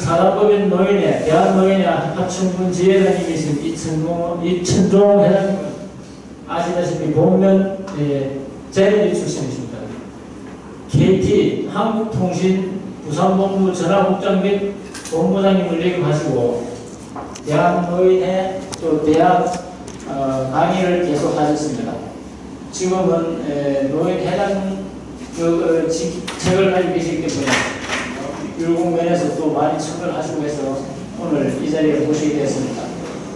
사단법인 노인회, 대한노인회 하천군 지회장님이신 이천종 회장님은 아시다시피 본면 재래리 출신이십니다. KT 한국통신 부산본부 전화국장 및 본부장님을 역임하시고 대한노인회 또 대학 강의를 계속 하셨습니다. 지금은 노인 해당 책을 가지고 계시기 때문에 율곡면에서 또 많이 참여를 하시고 해서 오늘 이 자리에 모시게 되었습니다.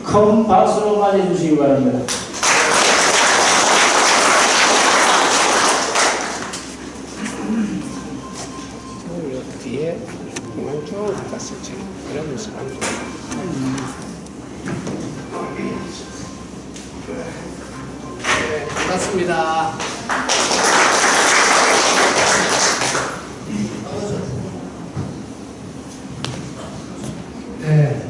큰 박수로 맞이해 주시기 바랍니다. 뒤에 쭉 갔었지. 그러면서 네, 반갑습니다. 네.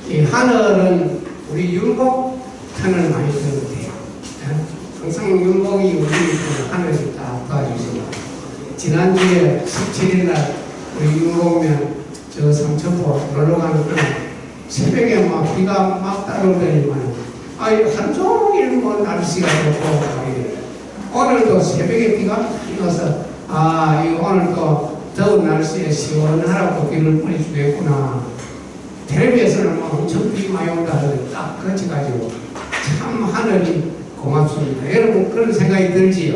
이 하늘은 우리 율곡 하늘 많이 들어도 돼요. 항상 율곡이 우리 하늘이 다 도와주시고 지난주에 17일날 우리 율곡면 저 삼천포 놀러가는 그날 새벽에 막 비가 막 따라오더니만 하루 종일 뭐 날씨가 좋고 오늘도 새벽에 비가 와서 이 오늘 또 더운 날씨에 시원하라고 비를 뿌려주겠구나. 텔레비에서는 뭐 엄청 비 많이 온다 하는데 딱 거쳐가지고 참 하늘이 고맙습니다. 여러분 그런 생각이 들지요?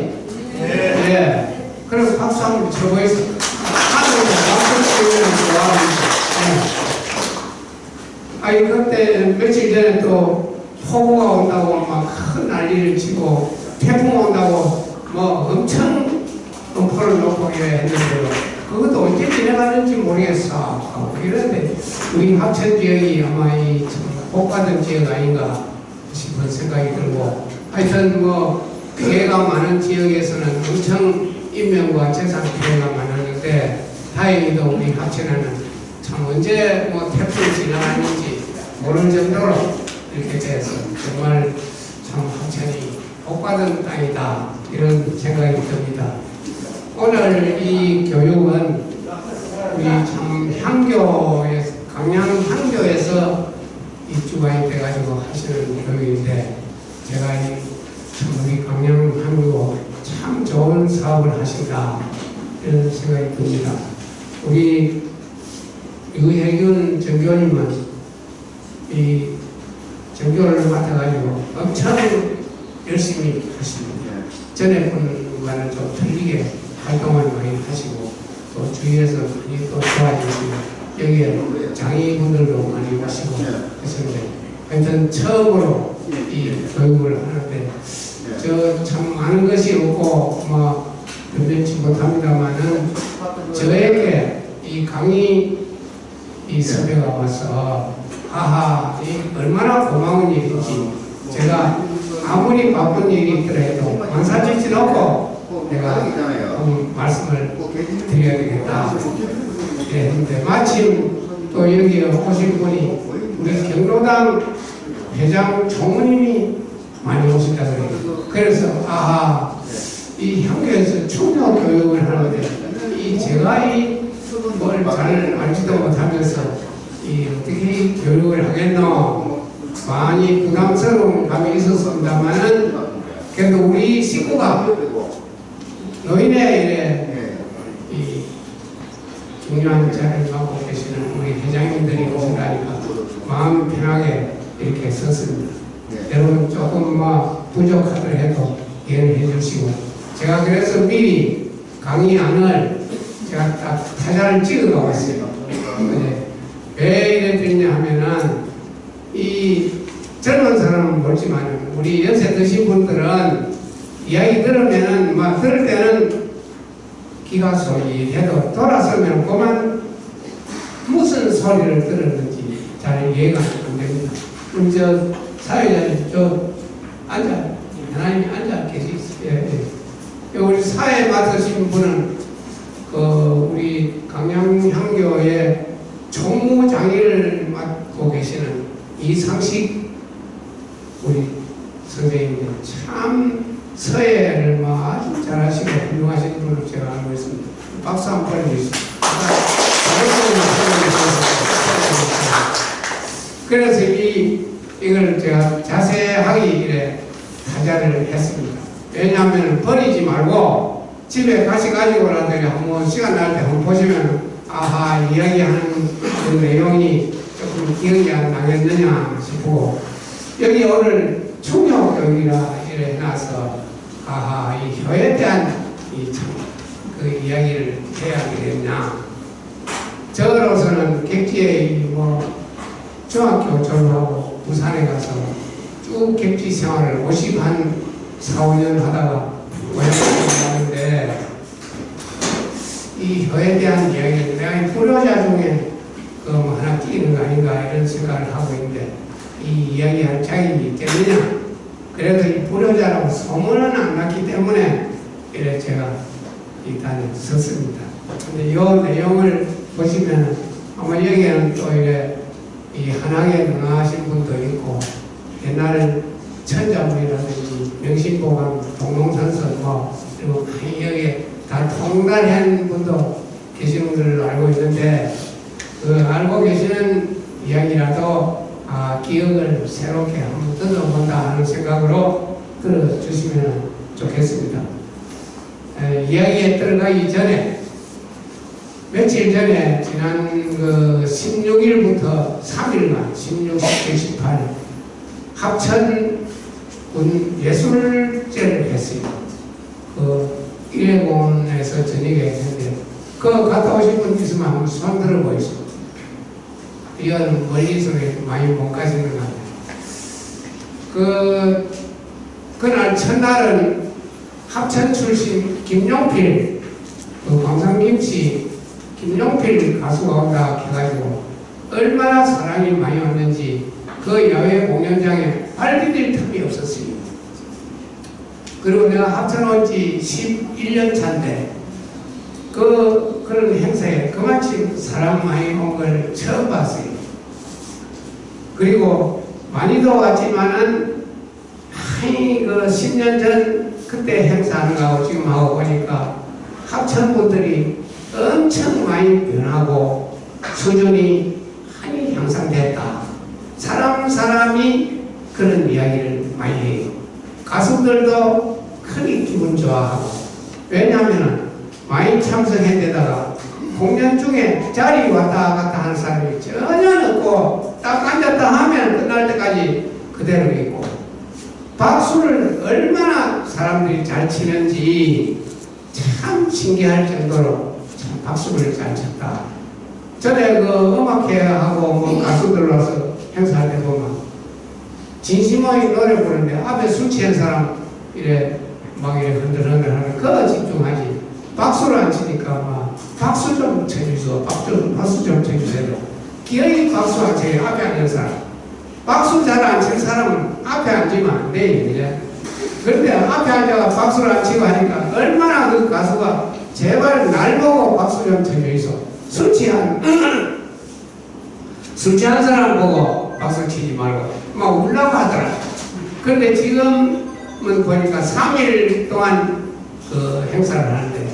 네. 그래서 박수 한번 쳐보겠습니다. 하늘이 박수 치면 좋아합니다. 그때 며칠 전에 또 폭우가 온다고 막 큰 난리를 치고 태풍 온다고 뭐 엄청 음포를 놓고 했는데요. 그것도 언제 지나가는지 모르겠어. 그런데 우리 합천 지역이 아마 이 복받은 지역 아닌가 싶은 생각이 들고 하여튼 뭐 피해가 많은 지역에서는 엄청 인명과 재산 피해가 많았는데 다행히도 우리 합천에는 참 언제 뭐 태풍이 지나가는지 모를 정도로 이렇게 돼서 정말 참 합천이 복받은 땅이다 이런 생각이 듭니다. 오늘 이 교육은 우리 참 향교에서 강양 향교에서 입주관이 돼가지고 하시는 교육인데 제가 참 우리 강양 향교 참 좋은 사업을 하신다 이런 생각이 듭니다. 우리 유혜균 전교님은 이 전교를 맡아가지고 엄청 열심히 하십니다. 전에 분과는 좀 틀리게 활동을 많이 하시고 또 주위에서 많이 또 도와주시고 여기에 장애인분들도 많이 오시고 하시는데 하여튼 처음으로 이 교육을 하는데 저 참 아는 것이 없고 뭐 변변치 못합니다만은 저에게 이 강의 이 섭외가 와서 이 얼마나 고마운 일인지 제가 아무리 바쁜 일이 있더라도 만사짓지 놓고 내가 말씀을 드려야 되겠다. 네, 근데 마침 또 여기 오신 분이 우리 경로당 회장 총무님이 많이 오신다 그래요. 그래서 이 향교에서 충녀 교육을 하는데 제가 뭘 잘 알지도 못하면서 어떻게 교육을 하겠노 많이 부담스러운 감이 있었습니다만은 그래도 우리 식구가 노인회 이 중요한 자리를 맡고 계시는 우리 회장님들이 오시다니까 마음 편하게 이렇게 썼습니다. 여러분 조금 뭐 부족하더라도 이해를 해주시고 제가 그래서 미리 강의안을 제가 딱 타자를 찍어 왔어요. 왜 이랬느냐 하면은 이 젊은 사람은 모르지만 우리 연세 드신 분들은 이야기 들으면은 막 들을 때는 귀가 소리해도 돌아서면 그만 무슨 소리를 들었는지 잘 이해가 안 됩니다. 그럼 저 사회자님 하나님 앉아 계시겠어요. 우리 사회 맡으신 분은 우리 강양향교의 총무장의를 맡고 계시는 이상식 우리 선생님들 참 서예를 아주 잘하시고 훌륭하신 분으로 제가 알고 있습니다. 박수 한번 보내주십시오. 그래서 이걸 제가 자세하게 이래 타자를 했습니다. 왜냐하면 버리지 말고 집에 가지고 나더니 한번 시간 날 때 한번 보시면 아하 이야기하는 그 내용이 조금 기억이 안 나겠느냐 싶고 여기 오늘 충격적이라 이래 해놔서 아하 이 효에 대한 그 이야기를 해야 되겠냐. 저로서는 객지에 중학교 졸업하고 부산에 가서 쭉 객지 생활을 4, 5년 하다가 왔는데 이 효에 대한 이야기를 내가 불효자 중에 하나 끼는 거 아닌가 이런 생각을 하고 있는데 이 이야기할 자격이 있겠느냐. 그래도 이 불효자라고 소문은 안 났기 때문에 이래 제가 이 단에 섰습니다. 근데 이 내용을 보시면 아마 여기에는 또 이래 이 한학에 능하신 분도 있고 옛날에 천자문이라든지 명신보감 동농선설 그리고 여기에 다 통달한 분도 계시는 걸로 알고 있는데 그 알고 계시는 이야기라도 기억을 새롭게 한번 뜯어본다 하는 생각으로 들어주시면 좋겠습니다. 이야기에 들어가기 전에 며칠 전에 지난 그 16일부터 3일간 16, 17, 18 합천 예술제를 했어요. 그 일회공원에서 저녁에 했는데 그거 갔다 오신 분 있으면 한번 손 들어 보이시죠. 이건 멀리서 많이 못 가시는 것 같아요. 그날 첫날은 합천 출신 김용필, 광산김치 김용필 가수가 온다 해가지고 얼마나 사람이 많이 왔는지 그 야외 공연장에 발디딜 틈이 없었어요. 그리고 내가 합천 온 지 11년 차인데 그런 행사에 그만큼 사람 많이 온 걸 처음 봤어요. 그리고 많이도 왔지만은 그 10년 전 그때 행사하는 거하고 지금 하고 보니까 합천 분들이 엄청 많이 변하고 수준이 많이 향상됐다. 사람이 그런 이야기를 많이 해요. 가수들도 크게 기분 좋아하고 왜냐하면 많이 참석했는데다가 공연 중에 자리 왔다 갔다 하는 사람이 전혀 없고 딱 앉았다 하면 끝날 때까지 그대로 있고 박수를 얼마나 사람들이 잘 치는지 참 신기할 정도로 참 박수를 잘 쳤다. 전에 그 음악회하고 가수들 와서 행사할 때 보면 진심어이 노래 부르는데 앞에 술 취한 사람 이래 흔들흔들 하는 그거 집중하지. 박수를 안 치니까 박수 좀 쳐주소. 박수 좀 쳐주세요. 기어이 박수 안 쳐요. 앞에 앉은 사람. 박수 잘 안 칠 사람은 앞에 앉으면 안 돼. 그런데 앞에 앉아가 박수를 안 치고 하니까 얼마나 그 가수가 제발 날 보고 박수 좀 쳐주소. 술 취한 사람 보고 박수 치지 말고 막 울라고 하더라. 그런데 지금은 보니까 3일 동안 그 행사를 하는데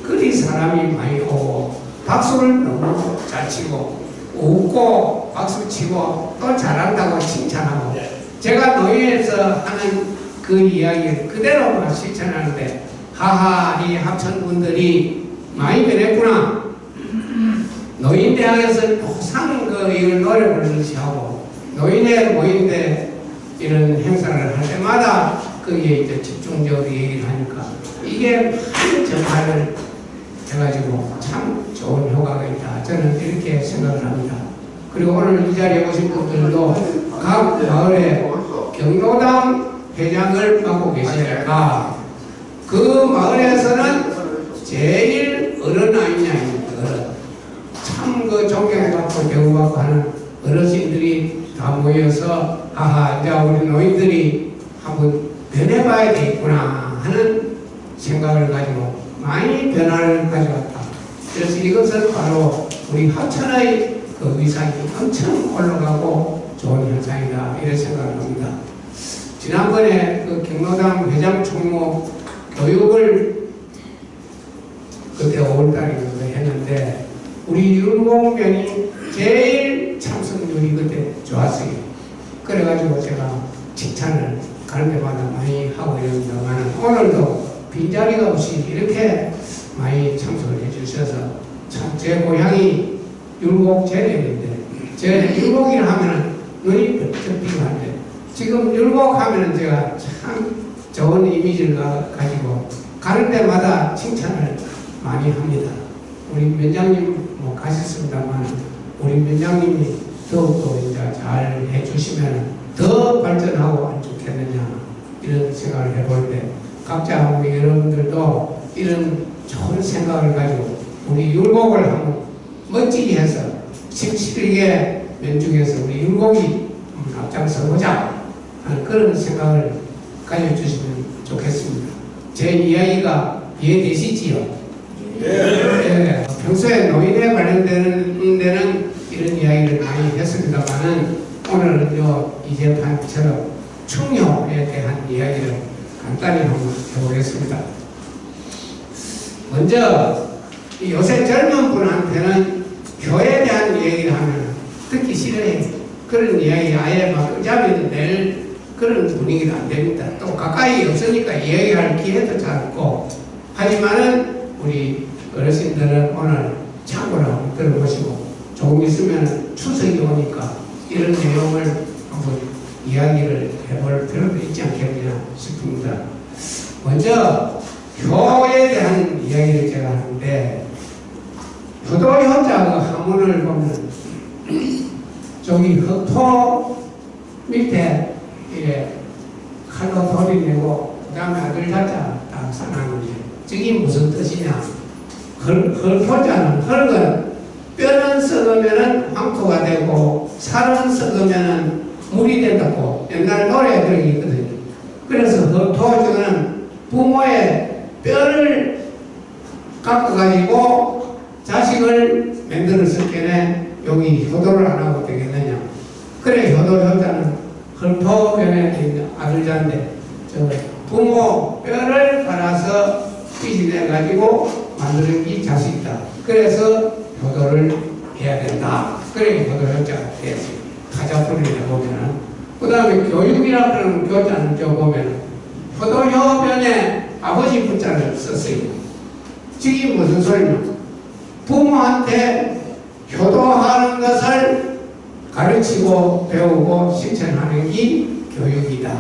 그리 사람이 많이 오고 박수를 너무 잘 치고 웃고 박수 치고 또 잘한다고 칭찬하고 제가 노예에서 하는 그 이야기를 그대로 실천하는데 하하 이 합천분들이 많이 변했구나. 노인대학에서 항상 이걸 노래 부르듯이 하고 노인회 모임대 이런 행사를 할 때마다 거기에 이제 집중적으로 얘기를 하니까 이게 많은 전파를 해가지고 참 좋은 효과가 있다. 저는 이렇게 생각을 합니다. 그리고 오늘 이 자리에 오신 분들도 각 마을에 경로당 회장을 맡고 계시니까 그 마을에서는 제일 어른 아니냐 어른. 참 그 존경받고 대우받고 하는 어르신들이 다 모여서 아하 이제 우리 노인들이 한번 변해봐야 되겠구나 하는 생각을 가지고 많이 변화를 가져왔다. 그래서 이것은 바로 우리 합천의 그 위상이 엄청 올라가고 좋은 현상이다 이런 생각을 합니다. 지난번에 그 경로당 회장 총무 교육을 그때 5월달에 했는데 우리 윤봉면이 제일 참석률이 그때 좋았어요. 그래가지고 제가 칭찬을 가는 데마다 많이 하고 이러는데만 오늘도 빈자리가 없이 이렇게 많이 참석을 해주셔서 참 제 고향이 율곡 제례인데 제 율곡이라 하면은 눈이 번쩍 띄는데 지금 율곡 하면은 제가 참 좋은 이미지를 가지고 가는 데마다 칭찬을 많이 합니다. 우리 면장님 뭐 가셨습니다만 우리 면장님이 더욱더 이제 잘 해주시면 더 발전하고 안 좋겠느냐 이런 생각을 해볼 때 각자 우리 여러분들도 이런 좋은 생각을 가지고 우리 율곡을 한번 멋지게 해서 씩씩하게 면중에서 우리 율곡이 앞장서보자 하는 그런 생각을 가져주시면 좋겠습니다. 제 이야기가 이해되시지요? 네. 평소에 노인에 관련되는 데는 이런 이야기를 많이 했습니다만은 오늘은 이재판처럼 충효에 대한 이야기를 간단히 한번 해보겠습니다. 먼저 요새 젊은 분한테는 교회에 대한 이야기를 하면 듣기 싫어해요. 그런 이야기 아예 막 끄잡이 낼 그런 분위기는 안 됩니다. 또 가까이 없으니까 이야기할 기회도 잘 없고 하지만은 우리 어르신들은 오늘 참고로 한번 들어보시고 조금 있으면 추석이 오니까 이런 내용을 한번 이야기를 해볼 필요도 있지 않겠느냐 싶습니다. 먼저 효에 대한 이야기를 제가 하는데 효도 효자 그 한문을 보면 저기 흑토 밑에 이게 칼로 돌이 내고 그 다음에 아들 자자 딱 써놨는데 저게 무슨 뜻이냐. 헐효자는 헐은 뼈는 썩으면은 황토가 되고 살은 썩으면은 물이 된다고 옛날 노래에 그런 게 있거든요. 그래서 효토는 부모의 뼈를 깎아가지고 자식을 만들었을 때는 여기 효도를 안 하고 되겠느냐. 그래 효도 효자는 헐토변에 있는 아들자인데 부모 뼈를 갈아서 삐져내가지고 만드는 게 자식이다. 그래서 효도를 해야 된다. 그래 효도 효자가 되었어요. 타자풀이를 해보면은 그 다음에 교육이라 그러는 교자는 저 보면은 효도효변에 아버지 붙자를 썼어요. 지금 무슨 소리냐. 부모한테 효도하는 것을 가르치고 배우고 실천하는 게 교육이다.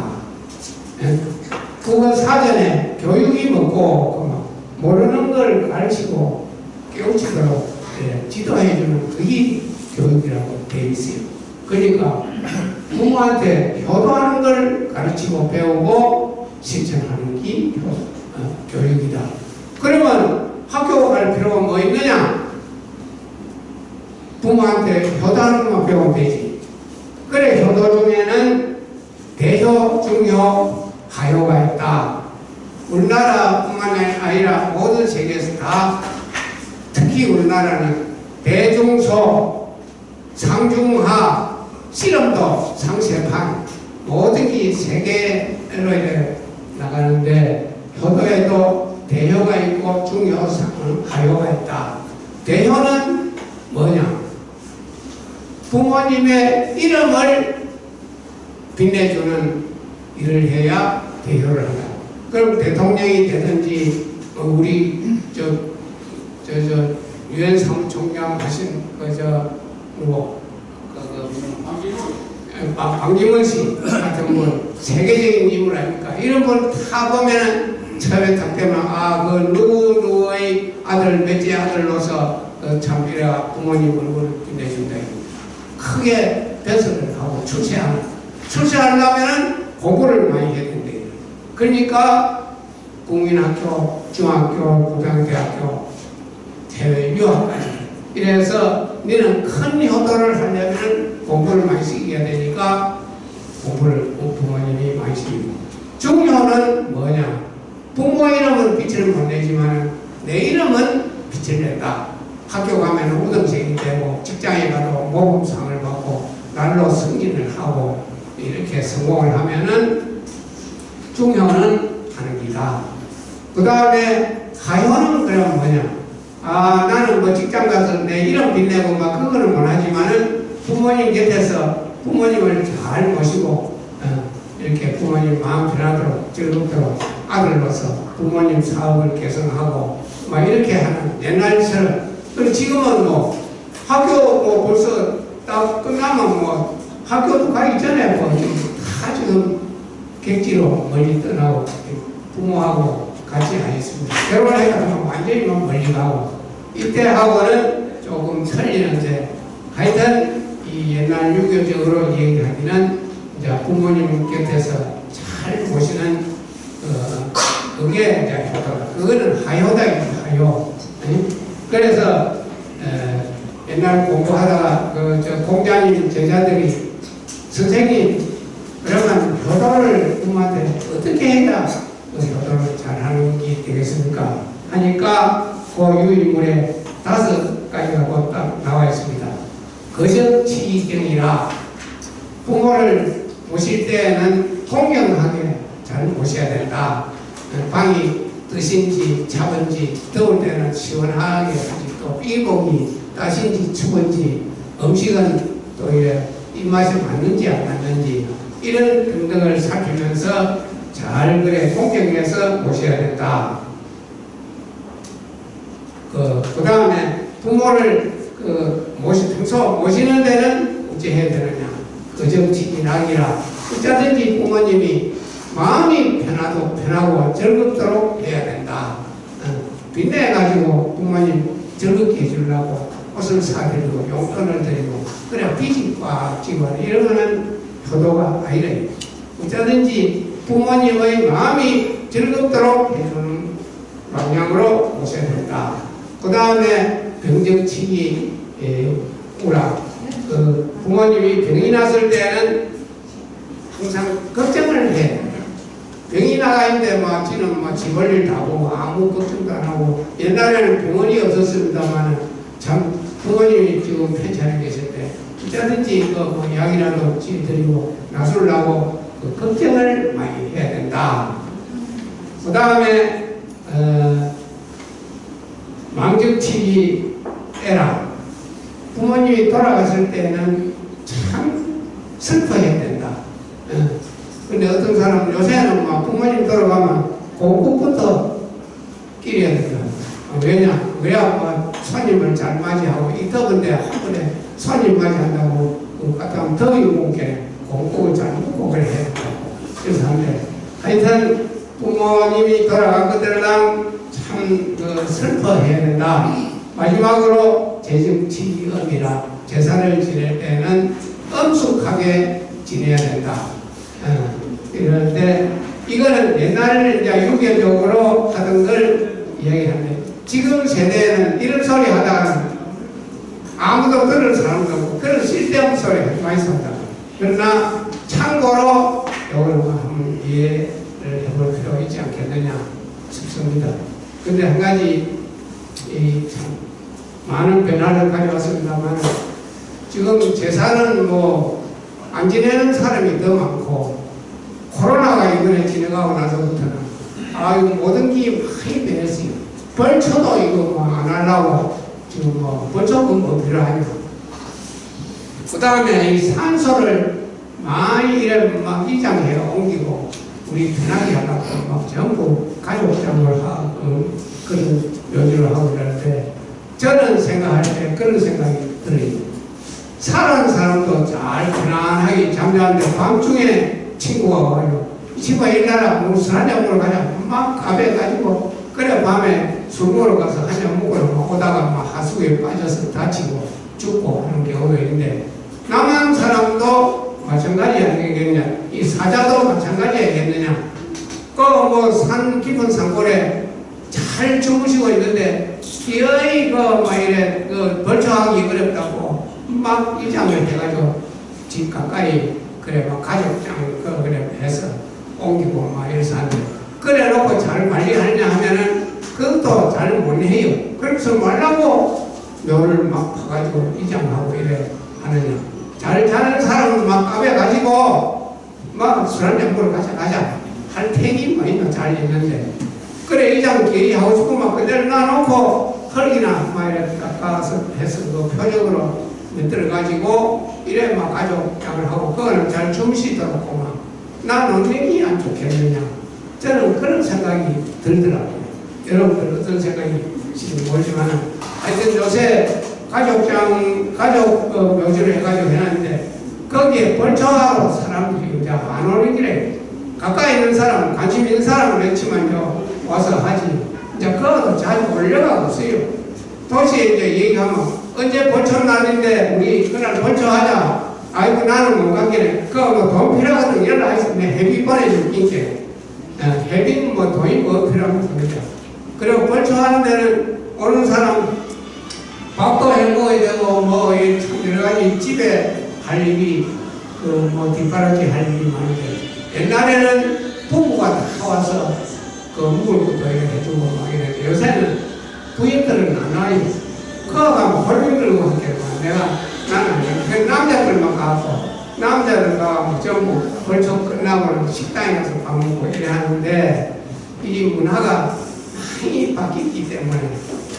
그거 사전에 교육이 뭐고 모르는 걸 가르치고 깨우치도록 지도해주는 그게 교육이라고 되어 있어요. 그러니까 부모한테 효도하는 걸 가르치고 배우고 실천하는 게 교육이다. 그러면 학교 갈 필요가 뭐 있느냐? 부모한테 효도하는 것만 배우면 되지. 그래 효도 중에는 대효, 중효, 하효가 있다. 우리나라뿐만 아니라 모든 세계에서 다 특히 우리나라는 대중소, 상중하, 실험도, 상세판 모든 게 세계로 나가는데 효도에도 대효가 있고 중효, 하효가 있다. 대효는 뭐냐? 부모님의 이름을 빛내주는 일을 해야 대효를 한다. 그럼 대통령이 되든지 우리 유엔 사무총장 하신 방기문 씨 같은 분 세계적인 인물 아닙니까? 이런 분 다 보면은 처음에 딱 되면 그 누구의 아들 몇째 아들로서 참 이래 부모님 얼굴을 빛내준다. 크게 배설을 하고 출세하려면은 공부를 많이 해야 된대요. 그러니까 국민학교, 중학교, 고등대학교, 해외 유학까지. 이래서 너는 큰 효도를 하려면 공부를 많이 시켜야 되니까 공부를 부모님이 많이 시키고. 중요는 뭐냐? 부모 이름은 빛을 못 내지만 내 이름은 빛을 낸다. 학교 가면 우등생이 되고 직장에 가도 모범상을 받고 날로 승진을 하고 이렇게 성공을 하면은 중효는 하는 기다. 그 다음에 하효는 그럼 뭐냐? 나는 뭐 직장 가서 내 이름 빛내고 막 그거는 못하지만은 부모님 곁에서 부모님을 잘 모시고 이렇게 부모님 마음 편하도록 즐겁도록 아들로서 부모님 사업을 개선하고 막 이렇게 하는 옛날처럼. 그리고 지금은 뭐 학교 뭐 벌써 딱 끝나면 뭐 학교도 가기 전에 뭐 다 지금 객지로 멀리 떠나고 부모하고 같이 안 있습니다. 결혼해서 완전히 멀리 가고 이때하고는 조금 틀리는데 하여튼 이 옛날 유교적으로 얘기하기는 이제 부모님 곁에서 잘 모시는 그게 이제 효도다. 그거는 하효다입니다. 하효. 그래서 옛날 공부하다가 저 공자님 제자들이 선생님 그러면 효도를 부모한테 어떻게 해야 효도를 잘하는 게 되겠습니까? 하니까 그 유인물에 5가지가 딱 나와 있습니다. 거적치경이라 부모를 모실 때는 공경하게 잘 모셔야 된다. 방이 뜨신지 차은지 더울 때는 시원하게 하지 또 이복이 따신지 추운지 음식은 또 입맛에 맞는지 안 맞는지 이런 등등을 살피면서 잘 그래 공경해서 모셔야 된다. 그 다음에 부모를 평소 모시는 데는 어찌 해야 되느냐. 거적치기락이라 어쩌든지 부모님이 마음이 편하고 즐겁도록 해야 된다. 빚내가지고 부모님 즐겁게 해주려고 옷을 사드리고 용돈을 드리고 그래 빚이 꽉 지고 이런 거는 효도가 아니래. 어쩌든지 부모님의 마음이 즐겁도록 해주는 방향으로 모셔야 된다. 그 다음에 병적치기 우라 부모님이 병이 났을 때는 항상 걱정을 해. 병이 나가 있는데 뭐 지는 뭐 지 볼일 다 보고 아무 걱정도 안 하고 옛날에는 병원이 없었습니다만 참 부모님이 지금 편찮게 계실 때 어쩌든지 뭐 약이라도 지드리고 나술라고 걱정을 많이 해야 된다. 그 다음에 망적치기 에라 부모님이 돌아갔을 때는 참 슬퍼해야 된다. 근데 어떤 사람은 요새는 막 부모님 돌아가면 공국부터 끼려야 된다. 왜냐? 왜야 손님을 잘 맞이하고 이 더운데 한 번에 손님 맞이한다고 갖다 더위 먹게 공국을 잘 먹고 그래 해야 된다고. 그래서 하는데 하여튼 부모님이 돌아간 것들랑 참 슬퍼해야 된다. 마지막으로 제정치기음이라 제사를 지낼 때는 엄숙하게 지내야 된다. 이런데 이거는 옛날 이제 유교적으로 하던 걸 이야기하는데 지금 세대에는 이런 소리 하다가 아무도 들을 사람도 없고 그런 쓸데없는 소리 하지 마있습니다. 그러나 참고로 이걸 한번 이해를 해볼 필요가 있지 않겠느냐 싶습니다. 근데 한 가지 참 많은 변화를 가져왔습니다만 지금 제사는 뭐 안 지내는 사람이 더 많고 코로나가 이번에 지나가고 나서부터는 모든 게 많이 변했어요. 벌초도 이거 뭐 안 하려고 지금 뭐 벌초금 뭐 필요하냐. 그 다음에 이 산소를 많이 이래 막 이장해 옮기고 우리 편하게 하려고 막 전부 가족장을 하고 그런 요지를 하고 그러는데 저는 생각할 때 그런 생각이 들어요. 사는 사람도 잘 편안하게 잠자는데 밤중에 친구가 와요. 친구가 일나라 술 한잔 먹으러 가자. 막 가벼가지고 그래 밤에 술 먹으러 가서 한잔 먹으러 오다가 막 하수구에 빠져서 다치고 죽고 하는 경우가 있는데 남한 사람도 마찬가지 아니겠느냐. 이 사자도 마찬가지 아니겠느냐. 뭐 산 깊은 산골에 잘 주무시고 있는데 기어이 막 이래 벌초하기 어렵다고 막 이장을 해가지고 집 가까이 그래 막 가족장 그래 해서 옮기고 막 이래서 하는데 그래 놓고 잘 관리하느냐 하면은 그것도 잘 못 해요. 그래서 말라고 묘를 막 파가지고 이장하고 이래 하느냐. 잘 자는 사람은 막 까매가지고 막 술 한잔 먹으러 가자 할 테니 뭐 있나 잘 있는데 그래 이장 길이 하고 싶고 막 그대로 놔놓고 흙이나 막 이렇게 깎아서 해서 그 표적으로 만들어가지고 이래 막 가족장을 하고 그거는 잘 주무시도록 막 나는 어떻게 안 좋겠느냐 저는 그런 생각이 들더라고요. 여러분들 어떤 생각인지 모르지만 하여튼 요새 가족 묘지를 해가지고 해놨는데 거기에 벌초하러 사람들이 이제 안 오는 길에 가까이 있는 사람, 관심 있는 사람은 그렇지만요 와서 하지 이제 그것도 잘 올려가고 있어요. 도시에 이제 얘기하면 언제 벌초 날인데 우리 그날 벌초하자. 아이고 나는 못 가겠네. 그거 뭐 돈 필요하거든 연락해서 내 회비 보내줄게. 회비는 뭐 돈이 뭐 필요하면 그러죠. 그리고 벌초하는 데는 오는 사람 밥도 해 먹어야 되고 뭐 여러 가지 집에 할 일이 그 뭐 뒷바라지 할 일이 많은데 옛날에는 부부가 다 와서 그 묵을 것도 이렇게 해주고 막 이랬는데 요새는 부인들은 안 와요. 그거 가면 홀빙 들고 하겠구나. 나는 남자들만 가고 남자들 가면 전부 벌써 끝나고는 식당에 가서 밥 먹고 이래 하는데 이 문화가 많이 바뀌기 때문에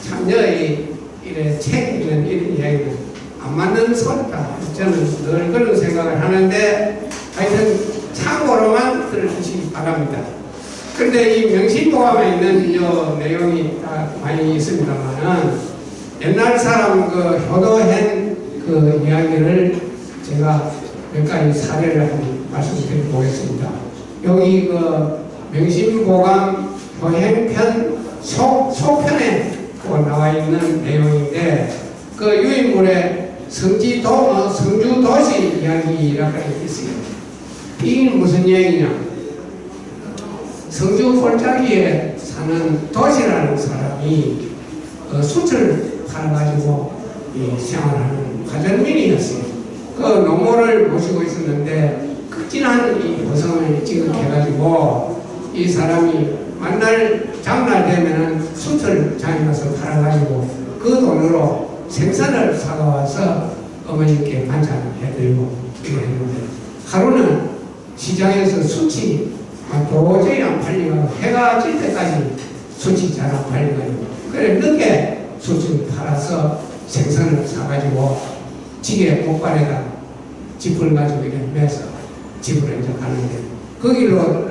참 이래 책 이런 이야기는 안 맞는 소리다. 저는 늘 그런 생각을 하는데 하여튼 참고로만 들어주시기 바랍니다. 근데 이 명심보감에 있는 이 내용이 다 많이 있습니다만은 옛날 사람 그 효도한 그 이야기를 제가 몇 가지 사례를 한번 말씀드려 보겠습니다. 여기 그 명심보감 효행편 속편에 나와 있는 내용인데 그 유인물에 성주도시 이야기라고 있어요. 이게 무슨 얘기냐? 성주 골짜기에 사는 도시라는 사람이 숯을 팔아가지고 생활하는 가전민이었어요. 그 노모를 모시고 있었는데 극진한 이 보성을 지급해가지고 이 사람이 만날 장날 되면은 숯을 장에 가서 팔아가지고 그 돈으로 생선을 사가와서 어머님께 반찬을 해드리고 이랬는데 하루는 시장에서 숯이 도저히 안 팔리고 해가 질 때까지 숯이 잘 안 팔려가지고 그래 늦게 숯을 팔아서 생선을 사가지고 지게 목발에다 짚을 가지고 이렇게 매서 집으로 이제 가는데 거기로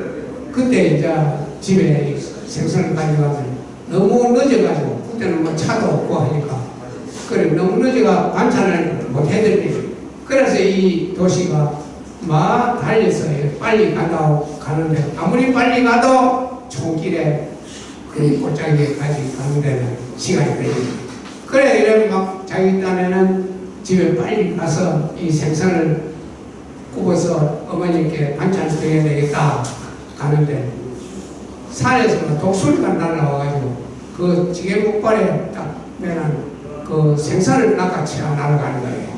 그때 이제 집에 생선을 가져가면 너무 늦어가지고 그때는 뭐 차도 없고 하니까 그래 너무 늦어가 반찬을 못 해드리고 그래서 이 도시가 막 달려서 빨리 간다고 가는데 아무리 빨리 가도 총길에 그 골짜기까지 가는 데는 시간이 걸립니다. 그래 이러면 막 자기 딴에는 집에 빨리 가서 이 생선을 굽어서 어머니께 반찬을 드려야 되겠다 가는데 산에서 독수리가 날라와가지고 그 지게 목발에 딱 매는 그 생선을 낚아채어 날아가는 거예요.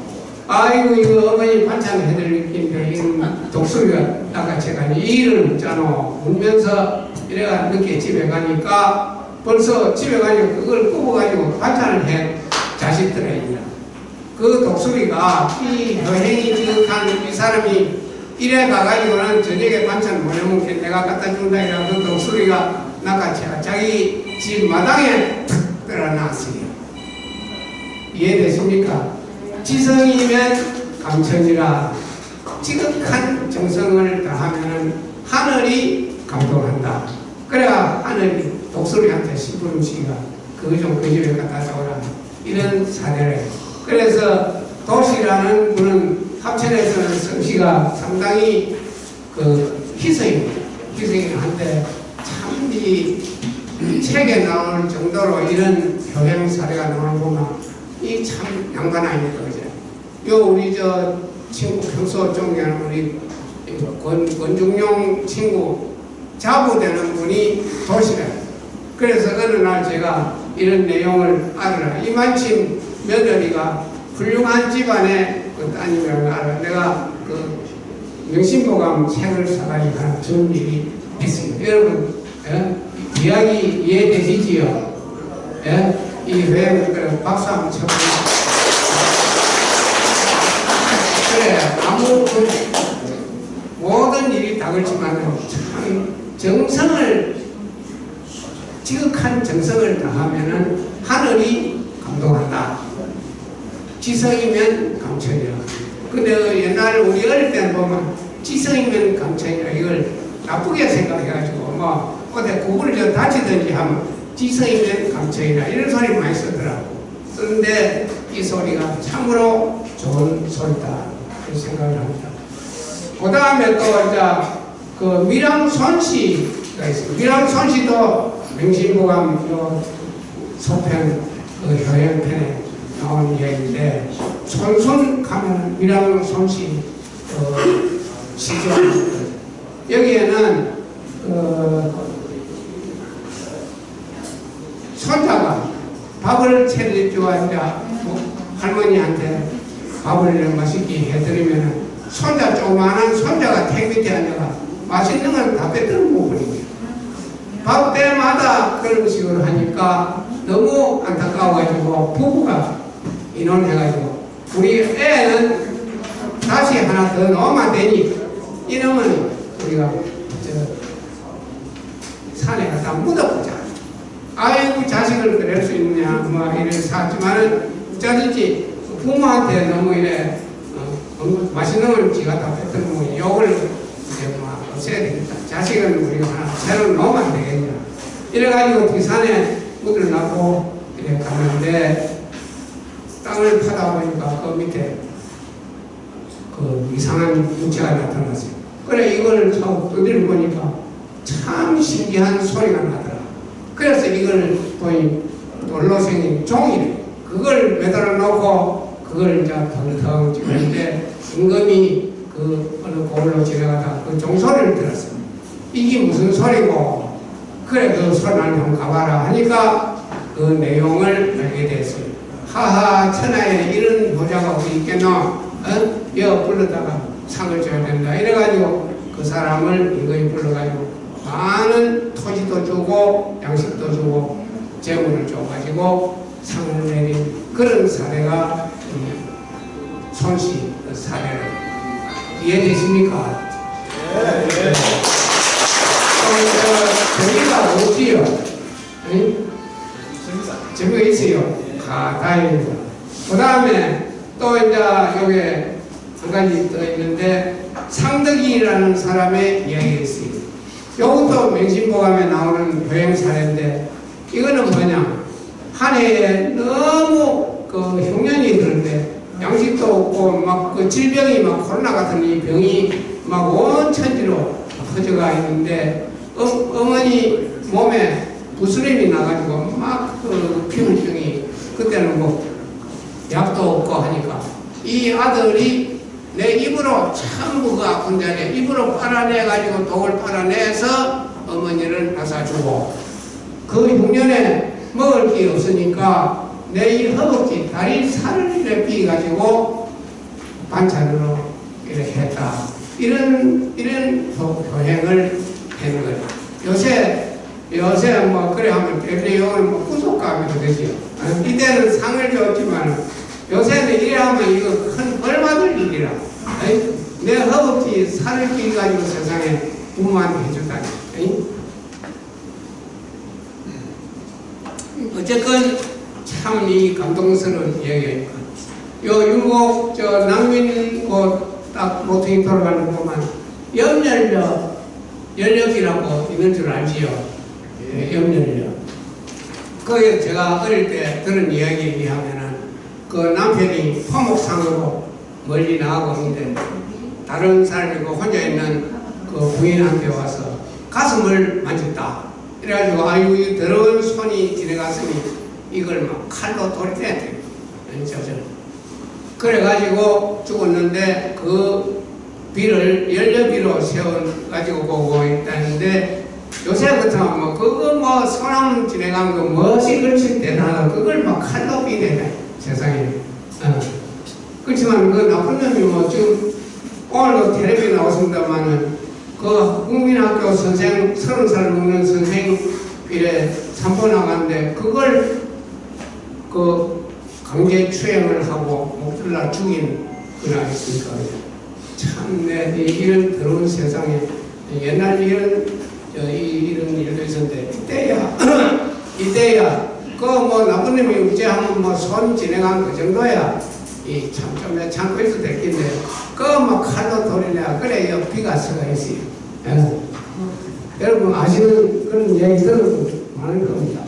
아이고 이거 어머니 반찬을 해드릴 텐데 이건 독수리가 낚아채가니 이 일을 묻잖아. 울면서 이래가 늦게 집에 가니까 벌써 집에 가니까 그걸 굽어가지고 반찬을 해 자식들에게 그 독수리가 이 여행이 지극한 이 사람이 이래 가가지고는 저녁에 반찬 못 해먹게 내가 갖다 준다 이러면 그 독수리가 낚아채가 자기 집 마당에 탁 들어놨어요. 이해되십니까? 지성이면 감천이라 지극한 정성을 다하면 하늘이 감동한다. 그래야 하늘이 독수리한테 심부름시기가 그거 좀 그 집에 갖다 줘라 이런 사례를. 그래서 도시라는 분은 합천에서는 성씨가 상당히 그 희생입니다. 희생을 한데 참 이 책에 나올 정도로 이런 효행 사례가 나오는구나. 이 참 양반 아닙니까, 그죠? 요 우리 저 친구 평소 존경하는 우리 권중용 친구 자부되는 분이 도시래. 그래서 어느 날 제가 이런 내용을 알아라. 이만침 며느리가 훌륭한 집안의 그 따님이라는 걸 알아. 내가 그 명심보감 책을 사가지고 하나 준 일이 있습니다. 여러분, 이야기 이해되시지요? 이 회에 박수 한번 쳐보세요. 그래, 모든 일이 다 그렇지만 참 정성을 지극한 정성을 다하면은 하늘이 지성이면 강천이라. 근데 옛날에 우리 어릴 때 보면 지성이면 강천이라 이걸 나쁘게 생각해가지고 뭐 어디 구부를 좀 다치든지 하면 지성이면 강천이라 이런 소리 많이 쓰더라고. 그런데 이 소리가 참으로 좋은 소리다 이런 생각을 합니다. 그 다음에 또 이제 그 밀양손씨가 있습니다. 밀양손씨도 명심보감 요 소편 그 효행편에 나오는 이야기인데 손손 가면 밀양손씨 시조합니다. 여기에는 손자가 밥을 차려주고 이제 할머니한테 밥을 맛있게 해드리면 손자 조그마한 손자가 택 밑에 앉아가 맛있는 건 다 뺏어 먹어버린 거예요. 밥 때마다 그런 식으로 하니까 너무 안타까워가지고 부부가 인원해가지고 우리 애는 다시 하나 더 넣으면 되니 이러면 우리가 산에 가서 묻어보자. 아이고 자식을 그럴 수 있느냐 뭐 이래서 하지만은 어쩌든지 부모한테 너무 이래 맛있는 걸 지가 다 뱉는 뭐 욕을 이제 뭐 없애야 되겠다. 자식은 우리가 하나 새로 놓으면 안 되겠냐. 이래가지고 뒷산에 묻을 놔고 이래 가는데 땅을 파다 보니까 그 밑에 그 이상한 물체가 나타났어요. 그래 이걸 두드려 보니까 참 신기한 소리가 나더라. 그래서 이걸 보니 돌로 생긴 종이래. 그걸 매달아 놓고 그걸 이제 덩덩 찍는데 임금이 그 어느 고을로 지나가다 그 종소리를 들었어요. 이게 무슨 소리고 그래 그 소리를 한번 가봐라 하니까 그 내용을 알게 됐어요. 하하 천하에 이런 보자가 어디 있겠노? 여 불러다가 상을 줘야 된다. 이래가지고 그 사람을 임금이 불러가지고 많은 토지도 주고 양식도 주고 재물을 줘가지고 상을 내린 그런 사례가 손씨 사례를 이해되십니까? 네. 재미가 없지요. 재미가 있어요. 다행입니다. 그 다음에 또 이제 여기에 한 가지 더 있는데 상덕이라는 사람의 이야기가 있습니다. 이것도 명심보감에 나오는 효행 사례인데 이거는 뭐냐 한 해에 너무 그 흉년이 드는데 양식도 없고 막 그 질병이 막 코로나 같은 이 병이 막 온 천지로 퍼져가 있는데 어머니 몸에 부스럼이 나가지고 막 그 피부병이 그때는 뭐 약도 없고 하니까 이 아들이 내 입으로 전부 그 아픈 자리에 입으로 빨아내가지고 독을 빨아내서 어머니를 나사주고 그 흉년에 먹을 게 없으니까 내 이 허벅지 다리 살을 이렇게 삐가지고 반찬으로 이렇게 했다. 이런 효행을 하는 거예요. 요새 뭐 그래 하면 대표용은 뭐 구속감이 되지요. 이때는 상을 줬지만 요새는 이래 하면 이거 큰 벌받을 일이라. 내 허벅지 살을 끼가지고 세상에 부모한테 해준다니. 어쨌건 참 이 감동스러운 이야기입니다. 요 율곡 낭민 딱 모퉁이 돌아가는 거 보면 염열력이라고 있는 줄 알지요. 염열력. 거기에 제가 어릴 때 들은 이야기에 의하면은 그 남편이 토목상으로 멀리 나가고 있는데 다른 사람이고 혼자 있는 그 부인한테 와서 가슴을 만졌다. 이래가지고 아유 이 더러운 손이 지나갔으니 이걸 막 칼로 돌려야 돼. 그래가지고 죽었는데 그 비를 연료비로 세워가지고 보고 있다는데 요새 같으면 뭐 그거 뭐 소나무 지나간 거 멋이 그렇지 대단하다. 그걸 막 칼로 비대네 세상에. 그렇지만 그 나쁜 놈이 뭐 지금 오늘도 텔레비에 나왔습니다만은 그 국민학교 선생 30살 먹는 선생 이래 산보 나갔는데 그걸 그 강제 추행을 하고 목줄라 죽인 그날 있으니까 참내 이런 더러운 세상에 옛날 이런 일도 있었는데 이때야 그 뭐 나쁜 놈이 우제하면 뭐 손 진행한 그 정도야. 좀 참고 있어도 됐겠네. 그막 칼로 돌리냐. 그래, 비가 서가 있어요. 예. 여러분 아시는 그런 얘기 들어도 많을 겁니다.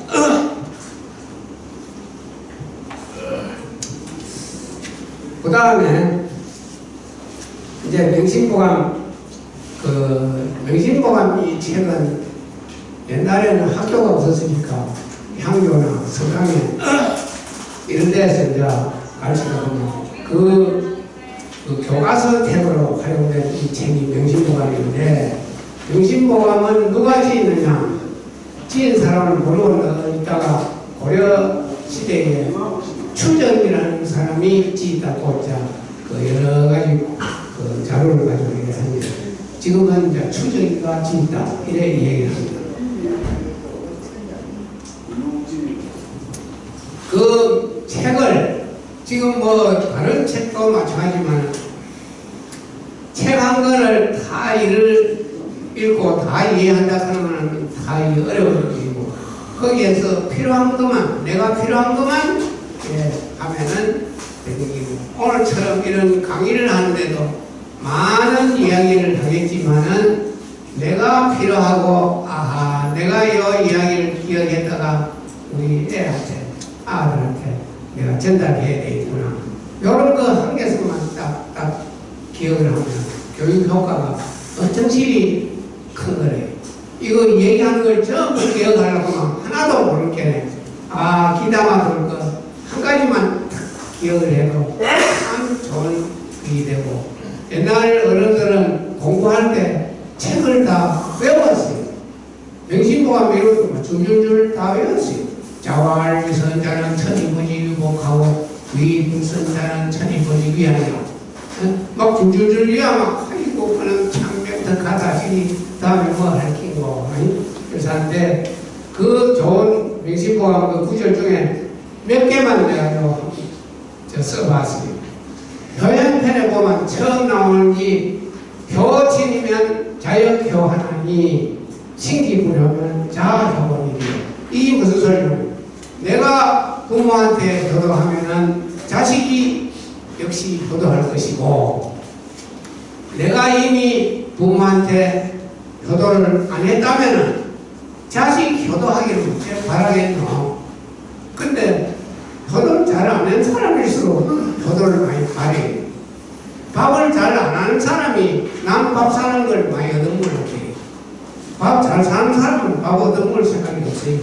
그 다음에 이제 명심보감 이 책은 옛날에는 학교가 없었으니까 향교나 서강에 이런 데서 이제 가르치거든요. 그 교과서 탭으로 활용된 이 책이 명심보감인데, 명심보감은 누가 지었느냐? 지은 사람은 모르고 있다가 고려 시대에 추정이라는 사람이 지었다고 여러 가지 자료를 가지고 얘기합니다. 지금은 이제 추정이가 지었다 이래 얘기를 합니다. 그 책을 지금 다른 책도 마찬가지지만 책 한 권을 다 읽고 다 이해한다 하면 다 어려운 일이고, 거기에서 필요한 것만, 내가 필요한 것만 하면은 되는 일이고, 오늘처럼 이런 강의를 하는데도 많은 이야기를 하겠지만은 내가 필요하고, 내가 이 이야기를 기억했다가 우리 애한테, 아들한테 내가 전달해야 되겠구나. 이런 거 한 개씩만 딱 기억을 하면 교육 효과가 어쩐지 큰 거래요. 이거 얘기하는 걸 전부 기억하려고 하면 하나도 모르겠네. 기담아 둘 거 한 가지만 딱 기억을 해도 참 좋은 일이 되고, 옛날 어른들은 공부할 때 책을 다 외웠어요. 명심보감 이런 거 줄줄줄 다 외웠어요. 자활위선자는 천이보지 유복하고 위분선자는 천이보지 위하여. 막 줄줄줄 위야 막 하이고 그는 참명덕하다 시니 다음에 뭐 할긴고 그래서 하는데, 그 좋은 명심보감 그 구절 중에 몇 개만 내가 써봤습니다. 교양편에 보면 처음 나오는 이 교친이면 자역효하나니 신기부려면 자효원이니. 이게 무슨 소리냐면, 내가 부모한테 효도하면은 자식이 역시 효도할 것이고, 내가 이미 부모한테 효도를 안 했다면은 자식 효도하기를 바라겠노. 근데 효도를 잘 안 하는 사람일수록 효도를 많이 바래요. 밥을 잘 안 하는 사람이 남 밥 사는 걸 많이 얻어먹는데, 밥 잘 사는 사람은 밥 얻어먹을 생각이 없어요.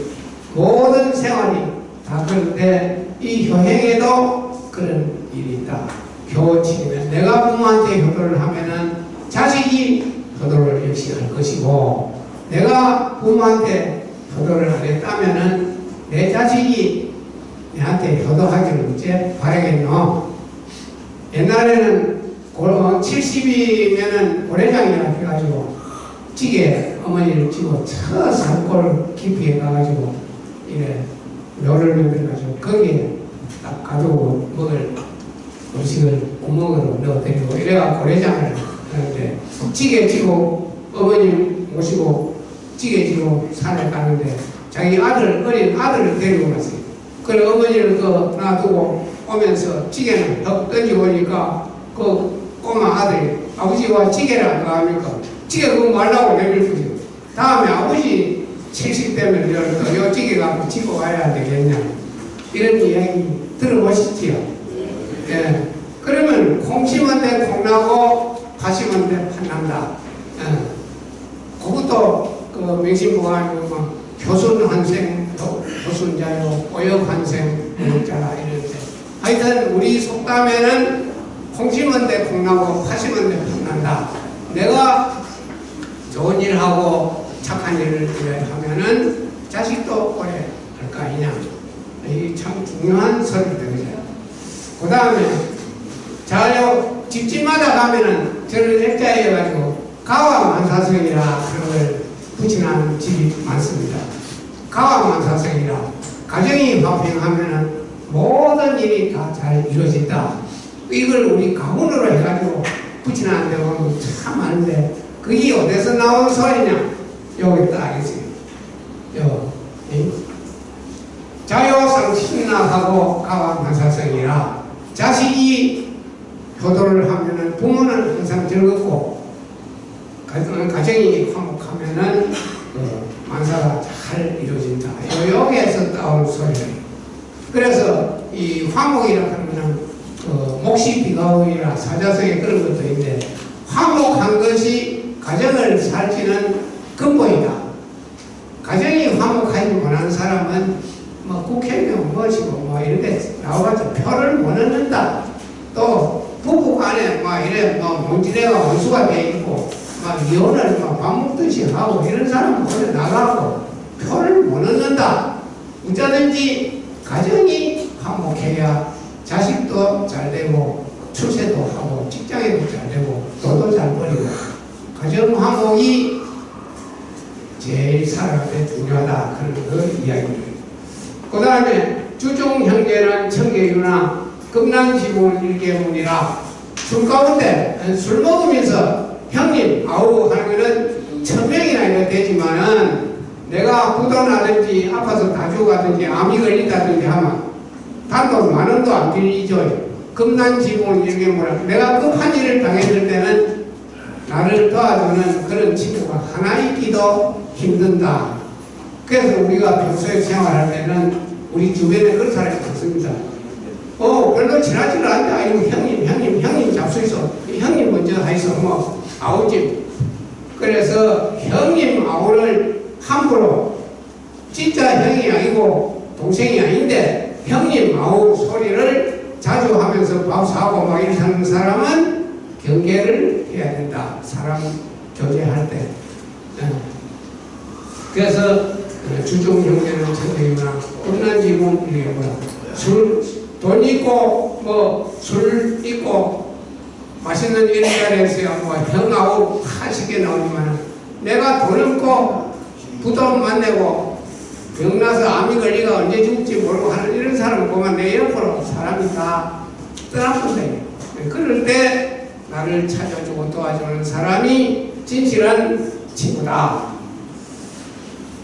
모든 생활이 다 그런데 이 효행에도 그런 일이 있다. 교치면 내가 부모한테 효도를 하면은 자식이 효도를 역시 할 것이고, 내가 부모한테 효도를 안 했다면은 내 자식이 내한테 효도하기를 어째 바라겠노. 옛날에는 70이면은 고래장이라 해가지고 찌개 어머니를 찌고 저 산골 깊이 가가지고 이래 묘를 만들어가지고 거기에 딱 가지고 먹을 음식을 구멍으로 넣어드리고 이래가 고래장을 하는데, 찌개 찌고 어머니 모시고 찌개 찌고 산에 가는데 자기 어린 아들을 데리고 갔어요. 그래 어머니를 놔두고 오면서 찌개는 덕 던지고 오니까 그 꼬마 아들이 아버지와 찌개를 안 가합니까? 찌개 그거 말라고 내밀 거죠. 다음에 아버지 70 되면 요 찌개 갖고 집고 가야 되겠냐. 이런 이야기 들어보시지요? 예. 그러면 콩 심은 데 콩 나고 파 심은 데 팥난다. 예. 그것도 명심보감이고 효순환생, 효순자요, 오역환생, 오역자라 이런데, 하여튼 우리 속담에는 콩 심은 데 콩 나고 파 심은 데 팥난다. 내가 좋은 일 하고 착한 일을 하면은 자식도 오래 할 거 아니냐. 이게 참 중요한 소리들이죠. 그 다음에 자요 집집마다 가면은 저를 액자해가지고 가와만사성이라 그런 걸 붙이는 집이 많습니다. 가와만사성이라 가정이 화평하면은 모든 일이 다 잘 이루어진다. 이걸 우리 가문으로 해가지고 붙이는 데 보면 참 많은데, 그게 어디서 나온 소리냐? 여기 딱 있어요. 자요상신나하고 가와만사성이라 자식이 효도를 하면은 부모는 항상 즐겁고 가정이 화목하면은 만사가 잘 이루어진다. 여기에서 따온 소리예요. 그래서 이 화목이라고 하는 거는 몫이 비가오이라 사자성에 그런 것도 있는데 화목한 것이 가정을 살지는 근본이다. 가정이 화목하지 못한 사람은 뭐 국회의원 무엇이고 뭐 이렇게 나와가지고 표를 못 얻는다. 또 부부 간에 막 이래 뭐 문지래가 원수가 돼 있고 막 이혼을 막 밥 먹듯이 하고 이런 사람은 그래 나가고 표를 못 얻는다. 어쩌든지 가정이 화목해야 자식도 잘 되고 출세도 하고 직장에도 잘 되고 돈도 잘 벌이고 가정 화목이 제일 살아가는데 중요하다. 그런 그 이야기를. 그 다음에 주종 형제는 청계유나 금난지문 일계문이라 술 가운데 술 먹으면서 형님 아우 하는 거는 1000명이나 이렇게 되지만은 내가 부도나든지 아파서 다 죽어가든지 암이 걸린다든지 하면 단돈 10,000원도 안 빌리죠. 금난지문 일계문이라 내가 급한 일을 당했을 때는 나를 도와주는 그런 친구가 하나 있기도 힘든다. 그래서 우리가 평소에 생활할 때는 우리 주변에 그런 사람이 많습니다. 별로 친하지를 않는데 아이고 형님 잡수 있어. 형님 먼저 하이소 뭐 아우집. 그래서 형님 아우를 함부로 진짜 형이 아니고 동생이 아닌데 형님 아우 소리를 자주 하면서 밥 사고 막 이렇게 하는 사람은 경계를 해야 된다. 사람 교제할 때. 그래서 주종 형제는 청계유나 금난지문 이게 뭐야 돈 있고 뭐 술 있고 맛있는 이런 자리에서 뭐 형하고 한식에 나오지만 내가 돈 없고 부도 만내고 병나서 암이 걸리가 언제 죽을지 모르고 하는 이런 사람을 보면 내 옆으로 사람이 다 떠나본다. 그럴 때 나를 찾아주고 도와주는 사람이 진실한 친구다.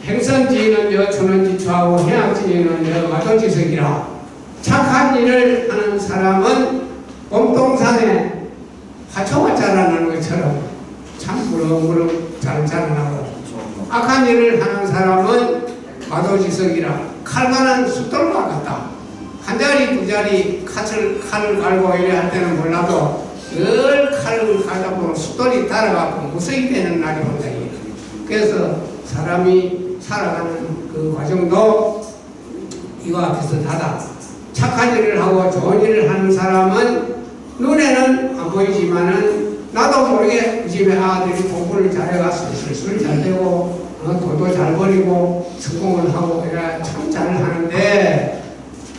행선지는 초는지추하고 해양지는 마도지석이라 착한 일을 하는 사람은 봄동산에 화초가 자라나는 것처럼 참 무럭무럭 잘 자라나고 악한 일을 하는 사람은 마도지석이라 칼과는 숫돌과 같다. 한 자리 두 자리 칼을 갈고 이래 할 때는 몰라도 늘 칼을 갈다 보면 숫돌이 달아가고 무서이 되는 날이 온다. 그래서 사람이 살아가는 그 과정도 이와 비슷하다. 착한 일을 하고 좋은 일을 하는 사람은 눈에는 안 보이지만은 나도 모르게 집에 아들이 공부를 잘해가서 실수를 잘 되고 돈도 잘 벌이고 성공을 하고 참 잘하는데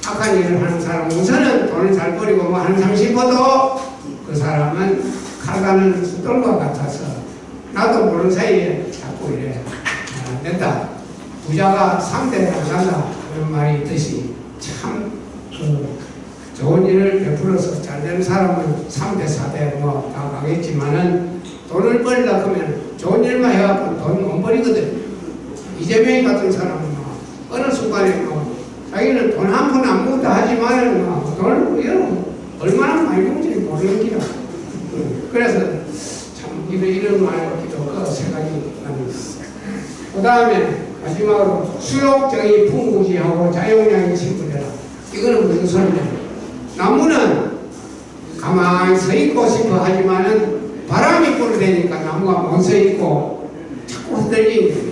악한 일을 하는 사람은 우선은 돈을 잘 벌이고 뭐 항상 싶어도 그 사람은 칼가는 숫돌과 같아서 나도 모르는 사이에 자꾸 이래 안 된다. 부자가 3대를 안 간다 그런 말이 있듯이 참 좋은 일을 베풀어서 잘 되는 사람은 3대 4대 뭐 다 가겠지만은 돈을 벌이다 하면 좋은 일만 해갖고 돈 못 벌이거든. 이재명 같은 사람은 뭐 어느 순간에 뭐 자기는 돈 한 푼 안 묻다 하지만은 뭐 돈을 얼마나 많이 묻는지 모르는 기라. 그래서 참 이런 말도 그 생각이 납니다. 그 다음에 마지막으로 수욕적인 풍부지하고 자용량이 친구되라. 이거는 무슨 소리냐? 나무는 가만히 서 있고 싶어 하지만은 바람이 불어대니까 나무가 못 서 있고 자꾸 흔들리는.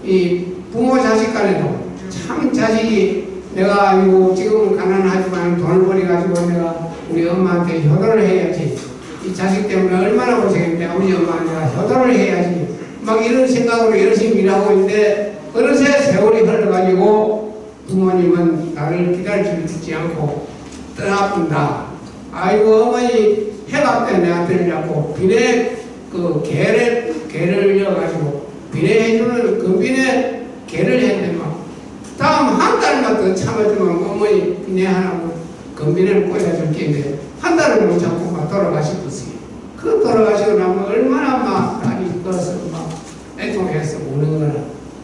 이 부모 자식 간에도 참 자식이 내가 아니고 지금은 가난하지만 돈을 벌여가지고 내가 우리 엄마한테 효도를 해야지. 이 자식 때문에 얼마나 고생했는데 우리 엄마한테 효도를 해야지. 막 이런 생각으로 열심히 일하고 있는데 어느새 세월이 흘러가지고 부모님은 나를 기다려주지 않고 떠나본다. 아이고 어머니 해가 때 내한테 잡고 비내 그 개를 이어가지고 비내해주는 금비내 개를 했는데 막 다음 한 달만 더 참아주면 어머니 비내 하나 금비내를 꽂아줄 게인데 한 달을 못 참고 막 돌아가셨어요. 그 돌아가시고 나면 얼마나 막 딸이 꺼서 막 애통해서 우는 거라.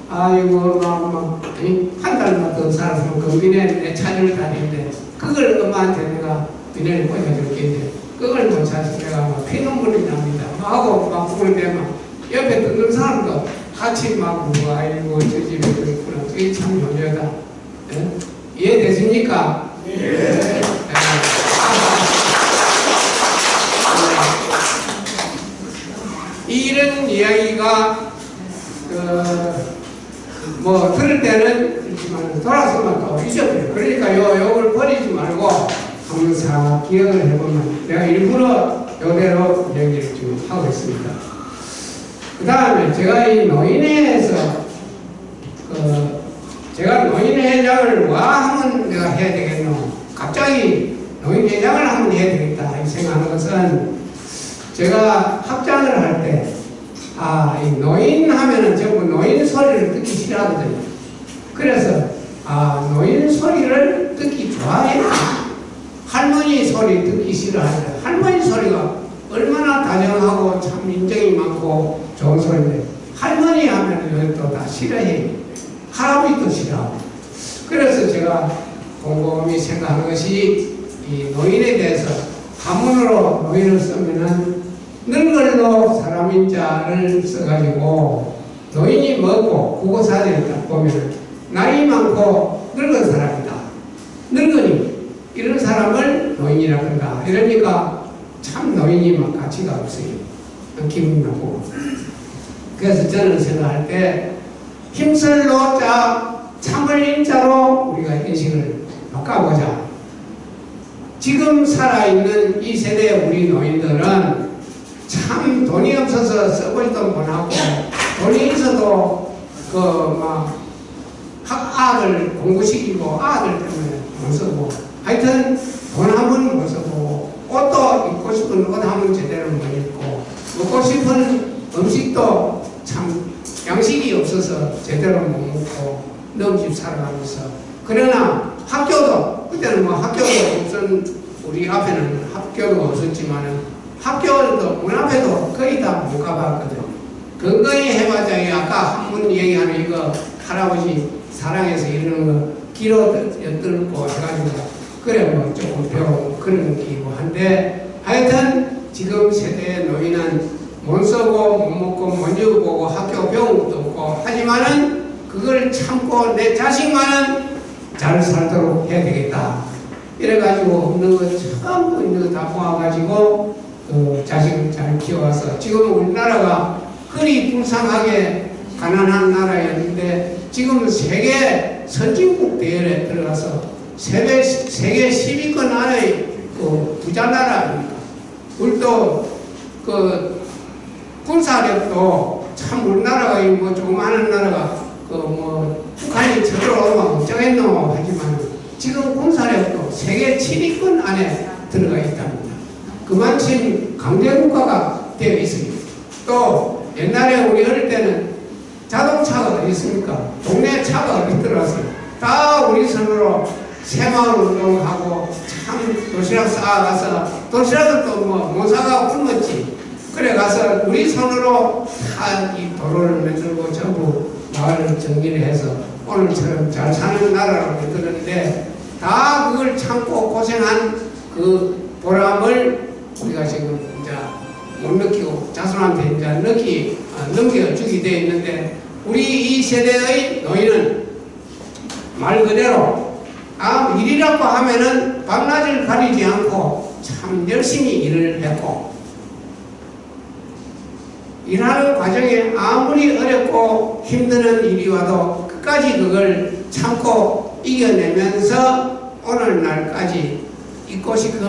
아이고 한 달만 더 살았으면 금비내 내 차를 다니는데 그걸 엄마한테 내가 비닐을 꽂아줄 게 있는데 그걸 못 찾아서 내가 막 피눈물이 납니다. 하고 막 부르는데 막 옆에 듣는 사람도 같이 막 아이고 저 집에 그랬구나. 그게 참 효녀다. 예? 이해되십니까? 예. 이런 이야기가 뭐 들을 때는 그렇지만 돌아서면 또 잊어버려요. 그러니까 요걸 버리지 말고 항상 기억을 해보면 내가 일부러 요대로 얘기를 지금 하고 있습니다. 그 다음에 제가 이 노인회에서 제가 노인회장을 와 하면 내가 해야 되겠노? 갑자기 노인회장을 하면 해야 되겠다 이 생각하는 것은 제가 합장을 할 때 이 노인 하면은 전부 노인 소리를 듣기 싫어하거든요. 그래서 노인 소리를 듣기 좋아해. 할머니 소리 듣기 싫어하죠. 할머니 소리가 얼마나 다정하고 참 인정이 많고 좋은 소리인데 할머니 하면 또 다 싫어해. 할아버지도 싫어하고. 그래서 제가 곰곰이 생각하는 것이 이 노인에 대해서 한문으로 노인을 쓰면은 늙을로 사람인자를 써가지고 노인이 뭐고 국어사전을 딱 보면 나이 많고 늙은 사람이다. 늙은이 이런 사람을 노인이라 그런다. 이러니까 참 노인이 막 가치가 없어요. 기분이 나고. 그래서 저는 생각할 때 힘쓸 노자 참을 인자로 우리가 인식을 바꿔보자. 지금 살아있는 이 세대의 우리 노인들은 참 돈이 없어서 써보지도 못하고 돈이 있어도 아들 공부시키고 아들 때문에 못 쓰고 하여튼 돈 한 번 못 쓰고 옷도 입고 싶은 옷 한 번 제대로 못 입고 먹고 싶은 음식도 참 양식이 없어서 제대로 못 먹고 넘집 살아가면서 그러나 학교도 그때는 뭐 학교도 없었 우리 앞에는 학교도 없었지만은 학교도 문 앞에도 거의 다 못 가봤거든. 건강히 해봤자 아까 한 분 얘기하는 이거 할아버지 사랑해서 이러는 거 기로 엿들고 해가지고 그래 뭐 조금 배우고 그런 기고 한데 하여튼 지금 세대의 노인은 못 쓰고 못 먹고 못 입어보고 학교 배운 것도 없고 하지만은 그걸 참고 내 자식만은 잘 살도록 해야 되겠다. 이래가지고 없는 거 전부 있는 거 다 모아가지고 자식을 잘 키워와서 지금 우리나라가 그리 불쌍하게 가난한 나라였는데 지금 세계 선진국 대회에 들어가서 세계 10위권 안에 부자 나라 아닙니까? 우리도 군사력도 참 우리나라가 뭐 조그마한 나라가 북한이 쳐들어오면 어쩌겠노 하지만 지금 군사력도 세계 7위권 안에 들어가 있답니다. 그만큼 강대국가가 되어 있습니다. 또 옛날에 우리 어릴 때는 자동차가 어디 있습니까? 동네 차가 어디 들어왔어요. 다 우리 손으로 새마을 운동하고 참 도시락 싸가서 도시락을 또 못 사가고 굶었지. 그래 가서 우리 손으로 다 이 도로를 만들고 전부 마을을 정리를 해서 오늘처럼 잘 사는 나라라고 만들었는데 다 그걸 참고 고생한 그 보람을 우리가 지금 이제 못 느끼고 자손한테 이제 넘겨주게 되어 있는데 우리 이 세대의 노인은 말 그대로 일이라고 하면은 밤낮을 가리지 않고 참 열심히 일을 했고 일하는 과정에 아무리 어렵고 힘드는 일이 와도 끝까지 그걸 참고 이겨내면서 오늘날까지 입고 싶은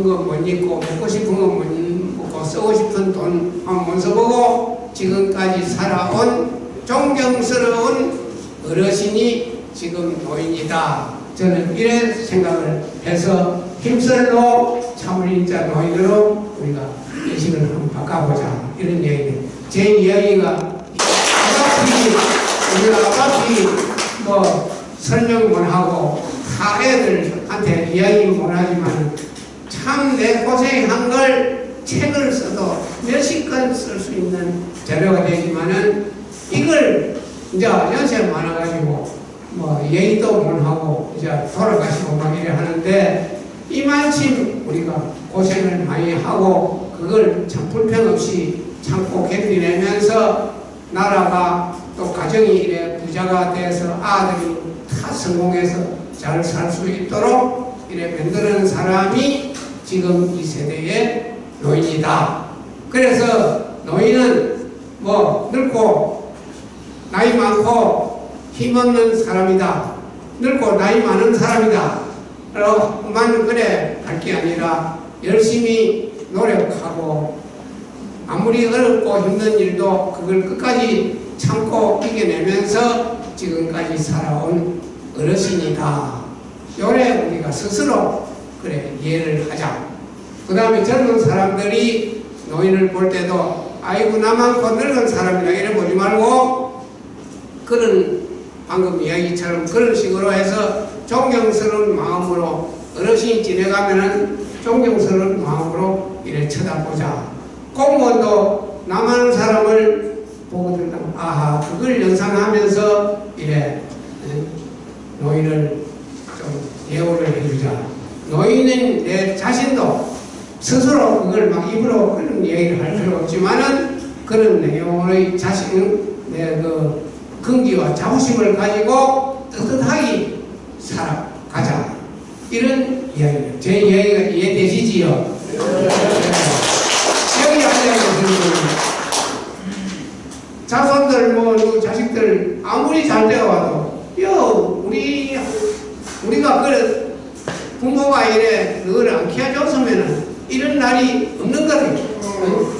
거 못 입고 먹고 싶은 거 못 먹고 쓰고 싶은 돈 못 써보고 지금까지 살아온 존경스러운 어르신이 지금 노인이다. 저는 이런 생각을 해서 힘쓸로 참을 인자 노인으로 우리가 인식을 한번 바꿔보자. 이런 얘기들. 제 이야기가 아파트 뭐 설명 못 하고 다 애들한테 이야기 못 하지만 참 내 고생한 걸 책을 써도 몇십 권 쓸 수 있는 자료가 되지만은 이걸 이제 연세 많아가지고 뭐 얘기도 못 하고 이제 돌아가시고 막 이래 하는데 이만큼 우리가 고생을 많이 하고 그걸 참 불평 없이 참고 견디내면서 나라가 또 가정이 이래 부자가 돼서 아들이 다 성공해서 잘 살 수 있도록 이래 만드는 사람이 지금 이 세대의 노인이다. 그래서 노인은 뭐 늙고 나이 많고 힘없는 사람이다. 늙고 나이 많은 사람이다. 만 그래 할 게 아니라 열심히 노력하고 아무리 어렵고 힘든 일도 그걸 끝까지 참고 이겨내면서 지금까지 살아온 어르신이다. 요래 우리가 스스로 그래 이해를 하자. 그 다음에 젊은 사람들이 노인을 볼 때도 아이고 나만큼 늙은 사람이라 이래 보지 말고 그런 방금 이야기처럼 그런 식으로 해서 존경스러운 마음으로 어르신이 지내가면은 존경스러운 마음으로 이래 쳐다보자. 공무원도 남하는 사람을 보거든. 아하, 그걸 연상하면서 이래 노인을 좀 예우를 해주자. 노인은 내 자신도 스스로 그걸 막 입으로 그런 얘기를 할 필요 없지만은 그런 내용의 자신은 내 그 긍지와 자부심을 가지고 떳떳하게 살아가자. 이런 이야기예요. 제 이야기가 이해되시지요? 여기 앉아있는 자손들 뭐 자식들 아무리 잘 되어 와도 우리가 그래 부모가 이래 늘 안 키워줬으면은 이런 날이 없는 거지.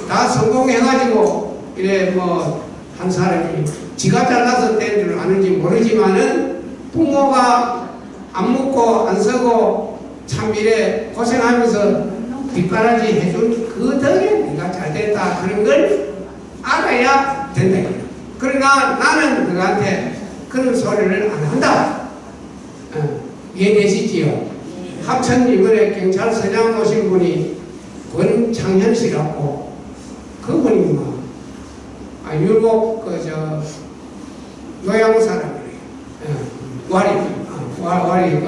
다 성공해가지고 이래 뭐 한 사람이 지가 잘나서 된 줄 아는지 모르지만은 부모가 안 먹고 안 쓰고 참 이래 고생하면서 뒷바라지 해준 그 덕에 네가 잘 됐다 그런 걸 알아야 된다. 그러나 나는 너한테 그런 소리를 안 한다. 이해되시지요? 합천 이번에 경찰서장 오신 분이 권창현 씨라고 그분이 뭐 율곡 요양 사람이래요. 와리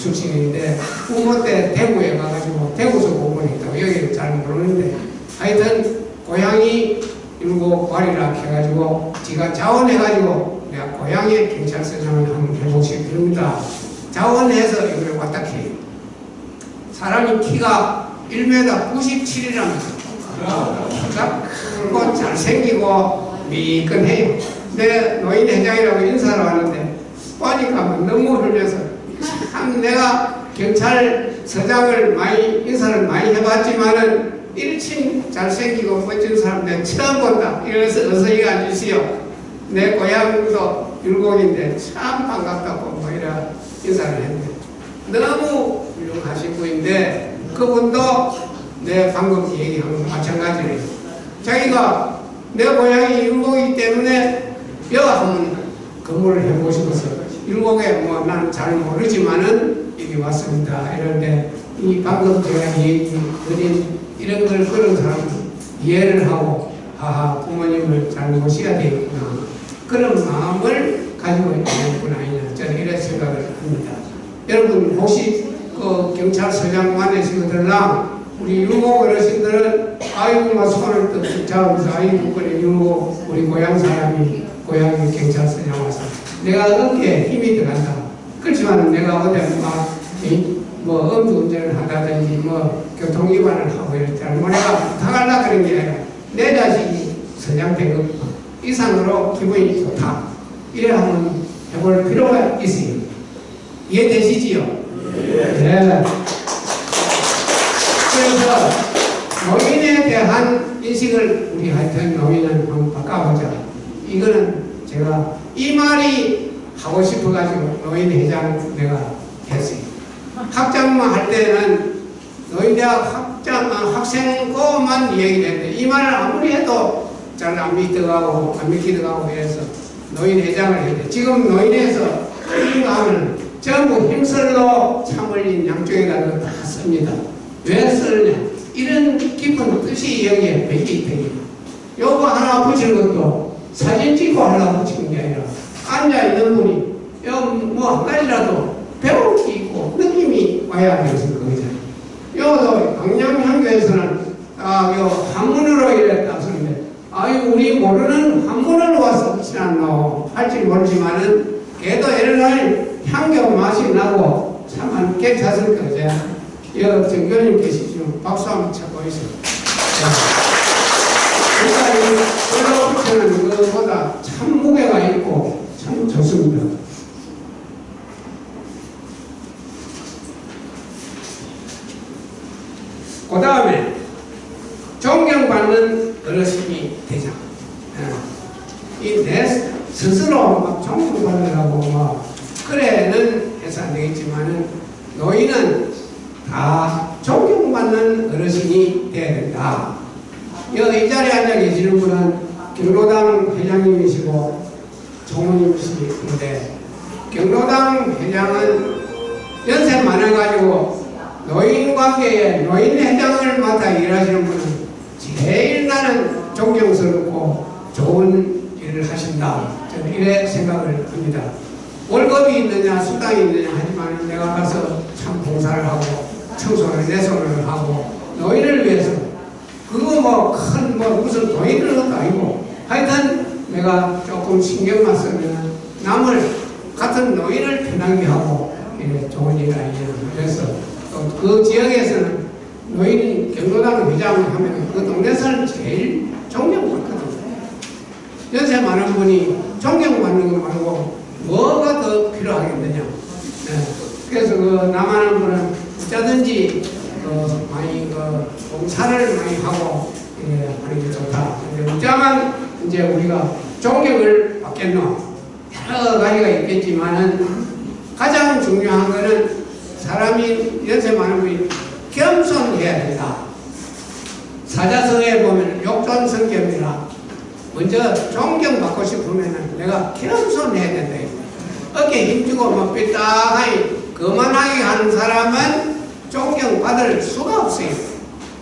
출신인데 부모 때 대구에 가가지고 대구서 공부를 했다고 여기는 잘 모르는데 하여튼 고향이 율곡 와리라 해가지고 지가 자원해가지고 내가 고향에 경찰서장을 한번 해보시기 바랍니다. 자원해서 이걸 왔다 해요. 사람이 키가 1m 97이랍니다. 키가 크고 잘생기고 미끈해요. 내 노인회장이라고 인사를 하는데 보니까 너무 흘려서 참 내가 경찰서장을 많이 인사를 많이 해봤지만은 일침 잘생기고 멋진 사람 내가 처음 본다. 이래서 어서 이 앉으시오. 내 고향도 율곡인데 참 반갑다고 뭐 이래 인사를 했는데 너무 훌륭하신 분인데 그분도 내 방금 얘기한 거 마찬가지래요. 자기가 내 고향이 율곡이기 때문에 여기 한번 근무를 해보시면서 율곡에 뭐 나는 잘 모르지만은 여기 왔습니다. 이런데 이 방금 제가 얘기 드린 이런 걸 그런 사람 이해를 하고 아하 부모님을 잘 모셔야 되겠구나 그런 마음을 가지고 있는 분 아니냐 저는 이런 생각을 합니다. 여러분 혹시 그 경찰서장 만나시거들랑 우리 율곡 어르신들은 아이고 막 손을 뜯 잡으면서 아이고 그래 율곡 우리 고향 사람이 고향에 경찰서장 와서 내가 어깨에 힘이 들어간다. 그렇지만 내가 어디 뭐 음주운전을 한다든지 뭐 교통위반을 하고 이럴 때 뭐 내가 부탁하려고 그런 게 아니라 내 자식이 서장 대급 이상으로 기분이 좋다. 이래 한번 해볼 필요가 있어요. 이해되시지요? 네. 그래서 노인에 대한 인식을 우리 하여튼 노인은 한번 바꿔보자. 이거는 제가 이 말이 하고 싶어가지고 노인회장 내가 했어요. 학장만 할 때는 노인대학 학생고만 얘기를 했는데 이 말을 아무리 해도 잘 안 믿어가고 안 믿기더가고 해서 노인회장을 했는데 지금 노인에서 하면 전부 힘쓸로 참 흘린 양쪽에다 다 씁니다. 왜 쓰느냐? 이런 깊은 뜻이 여기에 배기 때문에 요거 하나 붙이는 것도 사진 찍고 하려고 붙이는 게 아니라 앉아있는 분이 뭐 한 가지라도 배울 게 있고 느낌이 와야 되는 거잖아요. 여기도 광양향교에서는 요 한문으로 이랬다 소리인데, 우리 모르는 한문을 와서 그렇지 않노 할지 모르지만은 걔도 이런 향교 맛이 나고 참 괜찮을 거죠. 여기 정교님 계시죠? 박수 한번 쳐고 있어요. 그러니까 이 올라오는 그거보다 참 무게가 있고 참 좋습니다. 그 다음에 존경받는 어르신이 되자. 이 내 스스로 막 존경받으라고 막 그래는 해서 안 되겠지만은 노인은 다 존경받는 어르신이 돼야 된다. 이 자리에 앉아 계시는 분은 경로당 회장님이시고 총무님이신데, 경로당 회장은 연세 많아가지고 노인 관계에 노인 회장을 맡아 일하시는 분은 제일 나는 존경스럽고 좋은 일을 하신다. 저는 이래 생각을 합니다. 월급이 있느냐 수당이 있느냐 하지만 내가 가서 참 봉사를 하고 청소를 내 손을 하고 노인을 위해서 그거 큰 무슨 돈이 것도 아니고 하여튼 내가 조금 신경만 쓰면 남을 같은 노인을 편하게 하고 좋은 일을 아니냐. 그래서 그 지역에서는 노인 경로당 회장을 하면 그 동네 사람 제일 존경받거든요. 연세 많은 분이 존경받는 거 말고 뭐가 더 필요하겠느냐. 그래서 남하는 분은 어쩌든지 많이 봉사를 많이 하고 하는 게 좋다. 근데 어쩌면 이제 우리가 존경을 받겠노. 여러 가지가 있겠지만은 가장 중요한 거는 사람이 연세 많은 분이 겸손해야 된다. 사자성어에 보면 욕존 성경이라 먼저 존경받고 싶으면 내가 겸손해야 된다. 어깨 힘주고 막 삐딱하니 거만하게 하는 사람은 존경받을 수가 없어요.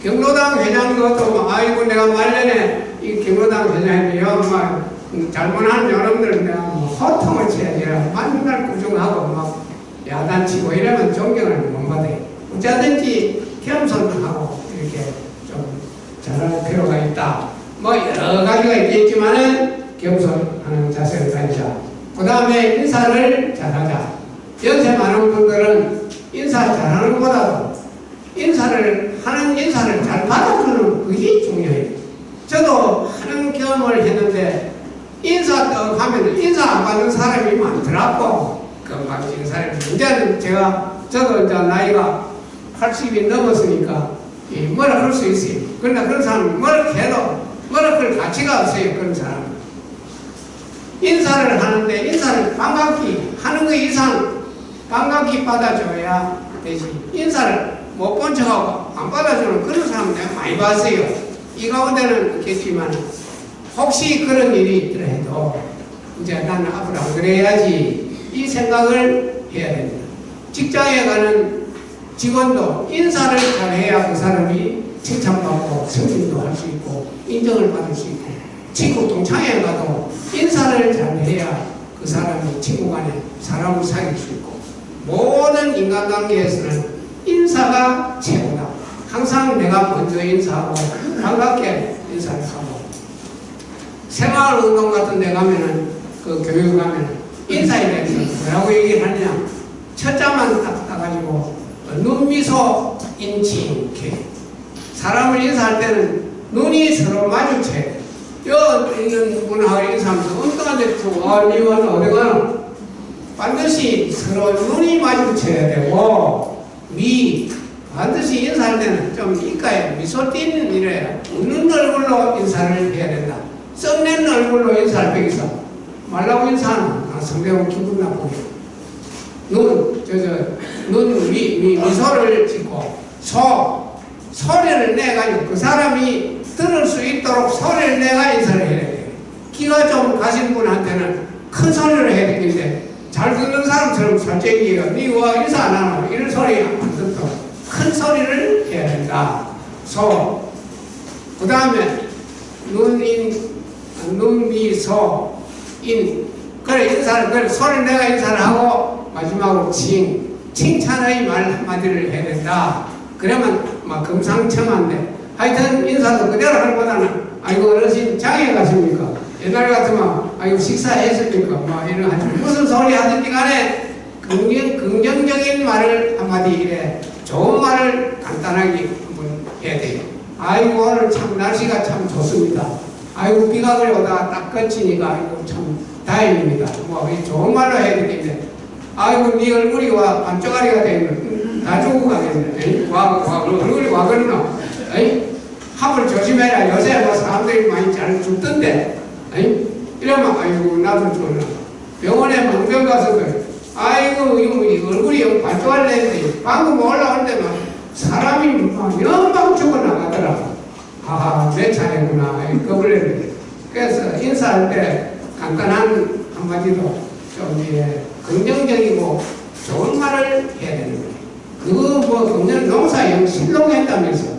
경로당 회장 것도 아이고 내가 말년에 이 경로당 회장이요 막 잘못하는 여러분들 내가 호통을 쳐야지 맨날 구중하고 막 야단치고 이러면 존경을 못 받아요. 어쩌든지 겸손하고 이렇게 좀 잘할 필요가 있다. 여러 가지가 있겠지만은 겸손하는 자세를 가지자. 그 다음에 인사를 잘하자. 연세 많은 분들은 인사 잘하는 것보다도 인사를 잘 받아주는 그게 중요해요. 저도 하는 경험을 했는데 인사 떡 하면 인사 안 받는 사람이 많더라고. 금방 지는 사람이. 이제는 저도 이제 나이가 80이 넘었으니까 뭐라 그럴 수 있어요. 그러나 그런 사람은 뭐라 해도 뭐라 그럴 가치가 없어요. 그런 사람은. 인사를 하는데 인사를 반갑게 하는 것 이상 반갑게 받아줘야 되지. 인사를 못 본 척하고 안 받아주는 그런 사람 내가 많이 봤어요. 이 가운데는 없겠지만 혹시 그런 일이 있더라 해도 이제 나는 앞으로 안 그래야지 이 생각을 해야 됩니다. 직장에 가는 직원도 인사를 잘해야 그 사람이 칭찬받고 승진도 할 수 있고 인정을 받을 수 있고, 친구 동창회 가도 인사를 잘해야 그 사람이 친구 간에 사람을 사귈 수 있고, 모든 인간관계에서는 인사가 최고다. 항상 내가 먼저 인사하고 반갑게 인사를 하고, 생활운동 같은 데 가면은 그 교육 가면 인사에 대해서 뭐라고 얘기를 하느냐, 첫자만 딱 따가지고 눈미소 인칭케. 사람을 인사할 때는 눈이 서로 마주쳐야 돼. 여기 있는 분하고 인사하면서 엉뚱한데 니는 어디 가나? 반드시 서로 눈이 마주쳐야 되고, 반드시 인사할 때는 좀 입가에 미소 띄는 이래야 웃는 얼굴로 인사를 해야 된다. 썩낸 얼굴로 인사할 때 있어. 말라고 인사하는 상대방 기분 나쁘게. 눈 미소를 짓고 소리를 내가지고 그 사람이 들을 수 있도록 소리를 내가 인사를 해야 돼. 귀가 좀 가신 분한테는 큰 소리를 해야 되는데 잘 듣는 사람처럼 살짝이에요. 니와 인사 안 하나 이런 소리 안 듣도록 큰 소리를 해야 된다. 그 다음에 눈, 미소, 인. 그래, 인사를, 소리를 내가 인사를 하고, 마지막으로 칭찬의 말 한마디를 해야 된다. 그러면 막 금상첨화인데 하여튼 인사도 그대로 하는 것보다는 아이고 어르신 장에 가십니까? 옛날 같으면 아이고 식사했습니까? 뭐 이런 하여튼 무슨 소리 하든지 간에 긍정적인 말을 한마디 이래 좋은 말을 간단하게 한번 해야 돼요. 아이고 오늘 참 날씨가 참 좋습니다. 아이고 비가 그려오다가 딱 그치니까 아이고 참 다행입니다. 뭐 좋은 말로 해야 되겠네. 아이고 네 얼굴이 와 반쪽아리가 되면 다 죽고 가겠네. 얼굴이 와 그러노? 합을 조심해라. 요새 뭐 사람들이 많이 잘 죽던데. 이러면 아이고 나도 좋나. 병원에 망병 가서 아이고 이거 얼굴이 반쪽아리 되는데 방금 올라올 때만 사람이 막 연방 죽어 나가더라. 아하 내 차례구나. 겁을 그래서 인사할 때 간단한 한마디로 좀 긍정적이고 좋은 말을 해야 되는 거예요. 그거 뭐 금년 농사형 실롱했다면서.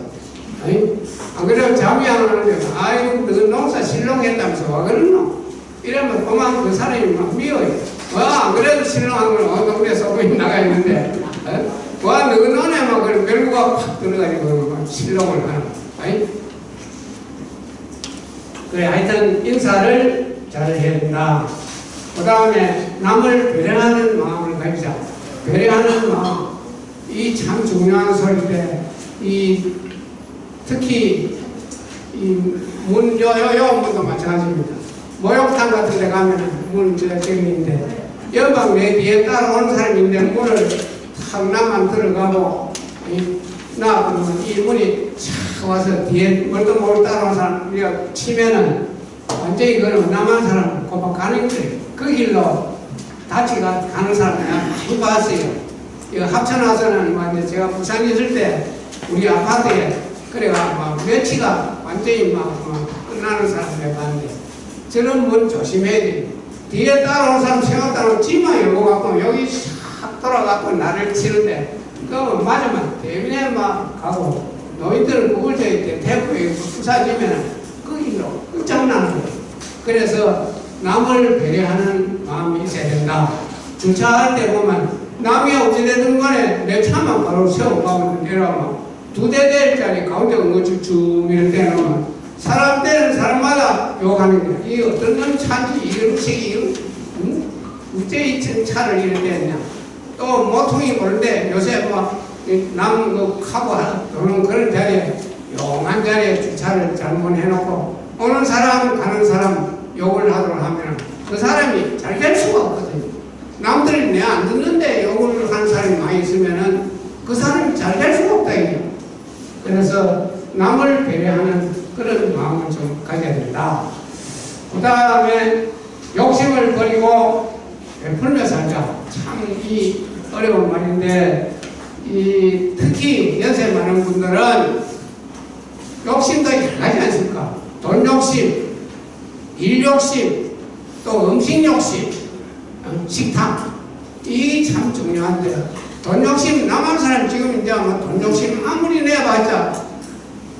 안 그래도 잠이 안 오는데 아이고 그 농사 실롱했다면서 와 그러노? 이러면 그만 그 사람이 막 미워요. 와 안 그래도 실롱한 건 어느 동네 소문이 나가 있는데 와 너희 너네 막 그런 멸구가 팍 들어가지고 막 실롱을 하는 거야. 그래 하여튼 인사를 잘 해야 된다. 그 다음에 남을 배려하는 마음을 가지자. 배려하는 마음 이 참 중요한 소리인데 특히 문 문도 마찬가지입니다. 목욕탕 같은 데 가면 문 저기인데 여방 내 뒤에 따라오는 사람이 있는데 문을 탁 나만 들어가고 나 그러면 이 문이 착 와서 뒤에 뭘도 모르고 따라오는 사람 우리가 치면은 완전히 그러면 남한 사람 고박 가는 거예요. 그 길로 같이 가는 사람 내가 많이 봤어요. 이거 합천 와서는 제가 부산에 있을 때 우리 아파트에 그래가 막 며칠가 완전히 막 끝나는 사람 내가 봤는데 저는 문 조심해야 돼요. 뒤에 따라오는 사람 생각 따라오면 지만 열고 갖고 여기 싹 돌아가고 나를 치는데 그러면 맞으면 대면에 막 가고 노인들은 그걸 저기 대구에 부사지면 그 길로 끝장나는 거예요. 그래서 남을 배려하는 마음이 있어야 된다. 주차할 때 보면 남이 어찌되든 간에 내 차만 바로 세우고 가면 내려가면 2대 대짜리 가운데 엉거쭉쭉 이럴 때는 사람들은 사람마다 욕하는 거야. 이 어떤 놈 차인지 이런 식이 어째 이 차를 이렇게 했냐. 또 모퉁이 보는데 요새 뭐 남 카고 도는 그런 자리에 용한 자리에 주차를 잘못해놓고 오는 사람 가는 사람 욕을 하도록 하면 그 사람이 잘 될 수가 없거든요. 남들이 내 안 듣는데 욕을 하는 사람이 많이 있으면은 그 사람이 잘 될 수가 없다 이게. 그래서 남을 배려하는 그런 마음을 좀 가져야 된다. 그 다음에 욕심을 버리고 베풀며 살자. 참 이 어려운 말인데 특히 연세 많은 분들은 욕심도 여러 가지 않습니까? 돈 욕심, 일 욕심, 또 음식 욕심, 식탐 이 참 중요한데 돈 욕심 남한 사람 지금 이제 돈 욕심 아무리 내봤자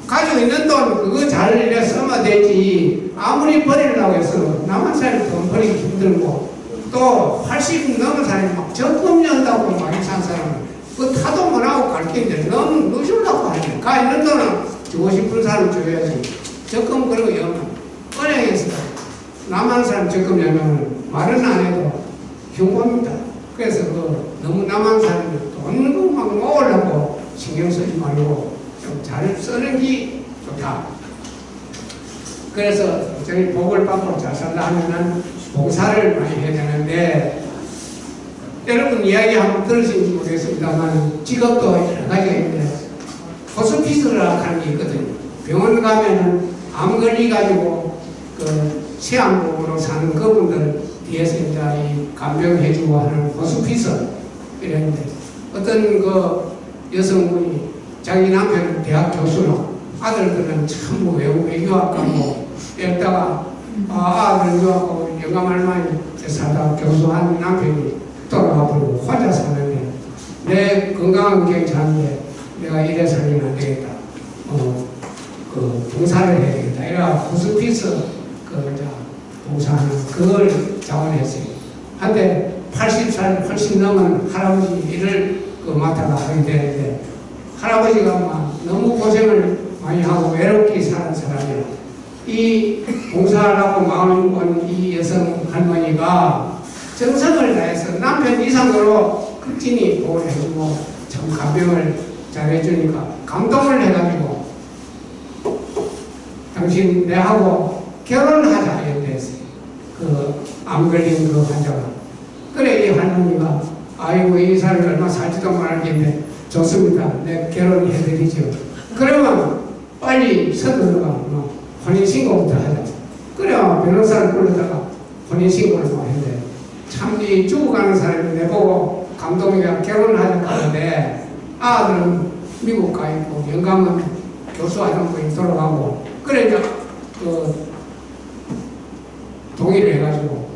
가지고 있는 돈 그거 잘 쓰면 되지 아무리 버리려고 해서 남한 사람이 돈 버리기 힘들고 또 80 넘은 사람이 막 적금 연다고 많이 산 사람은 그 타도 못하고 갈 게 있는데 너무 누주려고 하네. 가 있는 돈은 주고 싶은 사람 줘야지. 적금 그러고 연면 은행에서 남한 사람 적금 연면 말은 안 해도 흉보입니다. 그래서 너무 남한 사람이 돈 막 모으려고 신경 쓰지 말고 좀 잘 쓰는 게 좋다. 그래서 저희 복을 받고 잘 살다 하면은 봉사를 많이 해야 되는데 여러분 이야기 한번 들으신지 모르겠습니다만 직업도 여러 가지가 있는데 호스피스라 하는 게 있거든요. 병원 가면은 암 걸려가지고 시한복으로 사는 그분들 뒤에서 이제 이 간병해주고 하는 호스피스 이랬는데 어떤 여성분이 자기 남편은 대학 교수로 아들들은 전부 외교학 가고 이랬다가 아들 유학하고 영감할머니 살다가 교수한 남편이 돌아가버리고 혼자 사는데 내 건강은 괜찮은데 내가 이래 살면 안 되겠다. 봉사를 해야 되겠다. 이래가 호스피스 봉사하는 그걸 자원했어요. 한데 80살 훨씬 넘은 할아버지 일을 그 맡아가 하게 되는데 할아버지가 막 너무 고생을 많이 하고 외롭게 사는 사람이라 이 봉사하라고 마음을 온 이 여성 할머니가 정성을 다해서 남편 이상으로 극진히 보호를 해주고 참 간병을 잘해주니까 감동을 해가지고 당신 내하고 결혼하자 이랬어요. 그 암 걸린 그 환자가. 그래 이 할머니가 아이고 이 사람이 얼마 살지도 못하겠는데 좋습니다. 내 결혼해드리죠. 그러면 빨리 서둘러가 뭐 혼인신고부터 하자. 그래 변호사를 불러다가 혼인신고를 뭐 했는데 참 이 죽어가는 사람이 내보고 감동이가 결혼하자고 하는데 아들은 미국 가 있고 영감은 교수하던 돌아가고 그래 이제 그 동의를 해가지고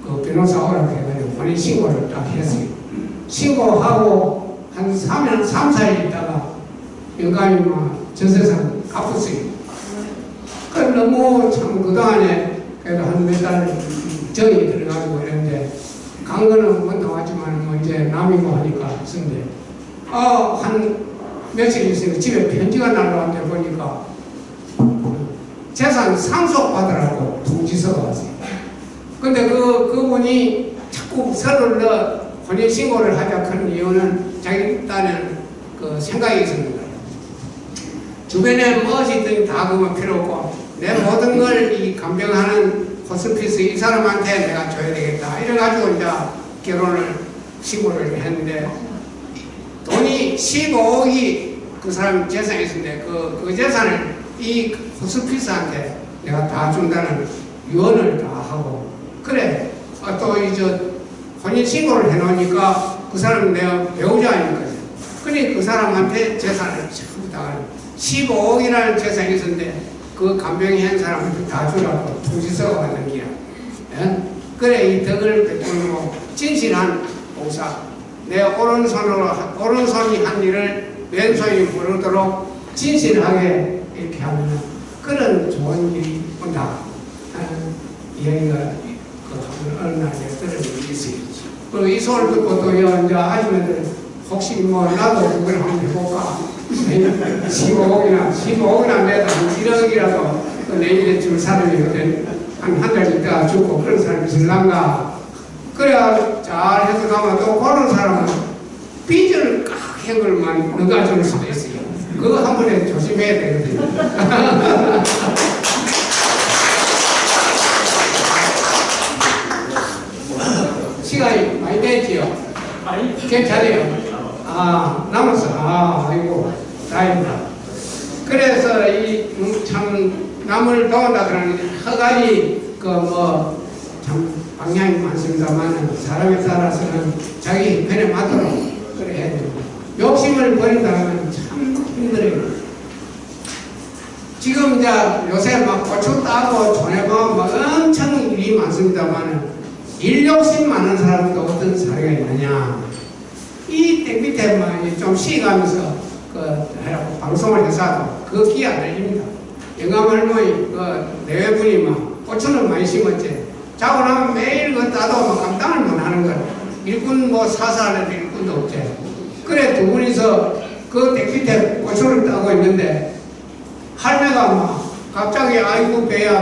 그 변호사 오라고 해가지고 혼인신고를 딱 했어요. 신고하고 한 3, 4일 있다가 영감이 막 전세상 갚았어요. 그 너무 참 그동안에 그래도 한 몇 달 정이 들어가지고 이랬는데 간 거는 못 나왔지만 뭐 이제 남이고 하니까 했는데 한 며칠 있으니까 집에 편지가 날라왔는데 보니까 재산 상속받으라고 통지서가 왔어요. 근데 그분이 자꾸 서둘러 혼인신고를 하자 그런 이유는 자기 딴에는 그 생각이 있습니다. 주변에 무엇이 있든 다 그건 필요 없고 내 모든 걸 이 간병하는 호스피스 이 사람한테 내가 줘야 되겠다. 이래가지고 이제 결혼을 신고를 했는데 돈이 15억이 그 사람 재산이 있었는데 그 재산을 이 호스피스한테 내가 다 준다는 유언을 다 하고 그래 또 이제 혼인신고를 해놓으니까 그 사람은 내가 배우자 아닙니까? 그러니 그 사람한테 재산을 전부 다 15억이라는 재산이 있었는데 그 간병이 한 사람한테 다 주라고 통지서가 왔는 기야. 예? 그래 이 덕을 베풀고 진실한 봉사 내 오른손이 한 일을 왼손이 모르도록 진실하게 이렇게 하면 그런 좋은 일이 온다 하는 이야기가 어느 날 들은 일이 있어요. 그리고 이 소리를 듣고 또 이제 아줌마들 혹시 뭐 나도 그걸 한번 해볼까 15억이나 내도 한 1억이라도 내일에 줄 사람이 한 달 있다가 죽고 그런 사람이 있을란가. 그래야 잘 해서 가면 또 그런 사람은 빚을 깍 해걸만 넣어줄 수도 있어요. 그거 한 번에 조심해야 되거든요. 시간이 많이 됐지요? 괜찮아요? 남았어. 아이고, 다행이다. 그래서 참 남을 도운다 그러는 허가지 참 방향이 많습니다만 사람에 따라서는 자기 형편에 맞도록 그래 해야 됩니다. 욕심을 버린다면 참 힘들어요. 지금 이제 요새 막 고추 따고 전해보면 막 엄청 일이 많습니다만 일 욕심 많은 사람도 어떤 사례가 있느냐. 이 밑에 좀 쉬가면서 해라고 방송을 해서도 그 기회 안 들립니다. 영감 할머니 내외분이 막 고추는 많이 심었지. 자고 나면 매일 따도 막 감당을 못 하는 거야. 일꾼 사사하는 일꾼도 없지. 그래 두 분이서 그 밑에 고추를 따고 있는데 할매가 막 갑자기 아이고 배가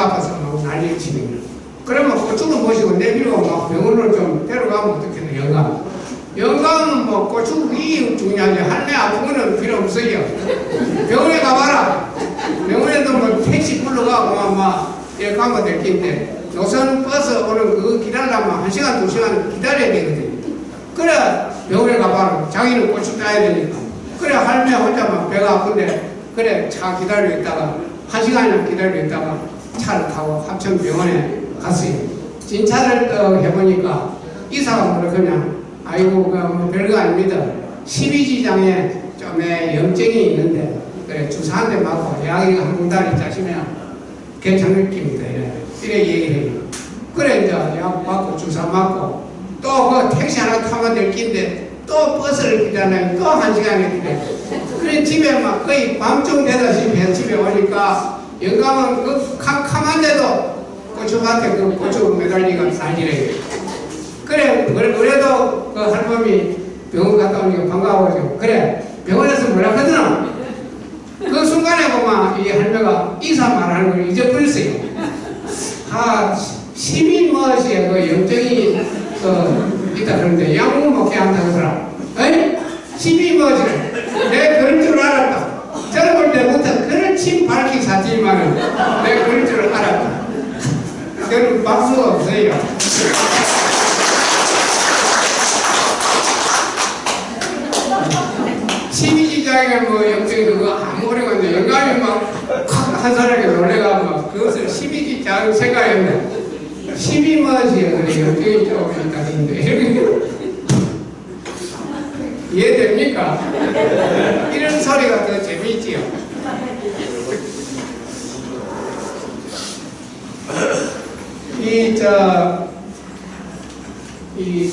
아파서 막 난리 치는 거야. 그러면 고추를 모시고 내밀고 막 병원을 좀 데려가면 어떻겠네 영감은 고추 이 중요하지. 할매 아픈 거는 필요 없어요. 병원에 가봐라. 병원에도 택시 불러가고 막 가면 될 텐데 노선 버스 오는 그거 기다리려면 1시간 2시간 기다려야 되거든요. 그래 병원에 가봐라. 자기는 고추 따야 되니까. 그래 할매 혼자 막 배가 아픈데 그래 차 기다리고 있다가 1시간이나 기다리고 있다가 차를 타고 합천병원에 갔어요. 진찰을 또 해보니까 의사가 뭐라 그냥 아이고 별거 아닙니다. 12지장에 좀 염증이 있는데 그래 주사 한 대 맞고 약이 한 달 짜시면 괜찮을 겁니다. 이래 얘기해요. 그래 이제 약 맞고 주사 맞고 또 그 택시 하나 타면 될 긴데 또 버스를 기다려요. 또 1시간을 기다려요. 그래 집에 막 거의 밤중 되다시피 집에 오니까 영감은 그 캄캄한데도 고추밭에 고추 매달리가 난리래요. 그래 그래도 그 할멈이 병원 갔다 오니까 반가워가지고 그래 병원에서 뭐라 하더라. 그 순간에 보면 이 할매가 의사 말하는 걸 잊어버렸어요. 아 심히 무엇이에 그 염증이 있다 그러는데 약물 먹게 한다 그러더라. 에이 심히 무엇이 내 그럴 줄 알았다. 젊을 때부터 그런 침 밝히 사지만은 내가 그럴 줄 알았다. 저는 박수가 없어요. 심의지장에 뭐 영적인 그거 아무래도 이제 영감이 막한 사람이 놀래가 막 그것을 심의지장 생각했네. 심의 맛이에요. 그래 영적인 조금 있다는데 이해됩니까? 이런 소리가 더 재미있지요. 이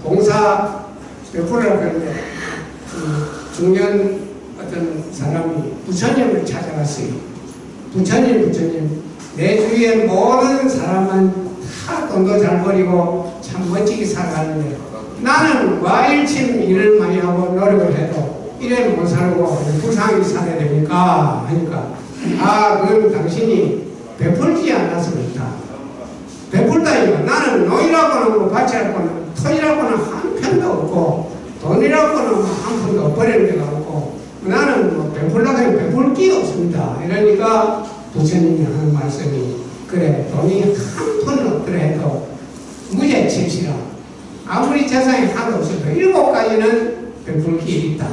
봉사 몇 프로라고 그러는데 중년 어떤 사람이 부처님을 찾아갔어요. 부처님 내 주위에 모든 사람은 다 돈도 잘 벌이고 참 멋지게 살아가는데 나는 와일침 일을 많이 하고 노력을 해도 이래 못 살고 불쌍히 살아야 됩니까? 하니까 그건 당신이 베풀지 않아서 그렇다. 베풀다니까 나는 노이라고는 밭이라고는 토지라고는 한 편도 없고 돈이라고는 한 푼도 버리는 데가 없고 나는 뭐 베풀라고 해도 베풀 게 없습니다. 이러니까 부처님이 하는 말씀이 그래 돈이 한 푼 없더라 해도 무죄칩시라. 아무리 재산이 하나도 없어도 7가지는 베풀 게 있다.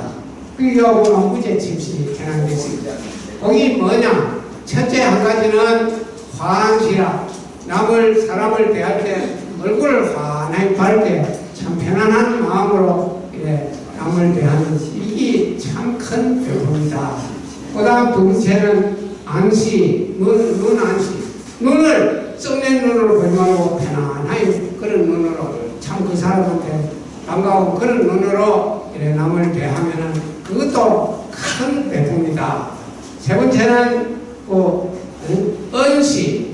그리고 보면 무죄칩시 전환됐습니다. 거기 뭐냐? 첫째 한 가지는 화한시라. 사람을 대할 때 얼굴을 환하게 밝게 참 편안한 마음으로 남을 대하는 이게 참 큰 배움이다. 그 다음 두 번째는 안시, 눈 안시. 눈을 썩낸 눈으로 보지 말고 편안하게 그런 눈으로 참 그 사람한테 반가운 그런 눈으로 남을 대하면은 그것도 큰 배움이다. 세 번째는 언시.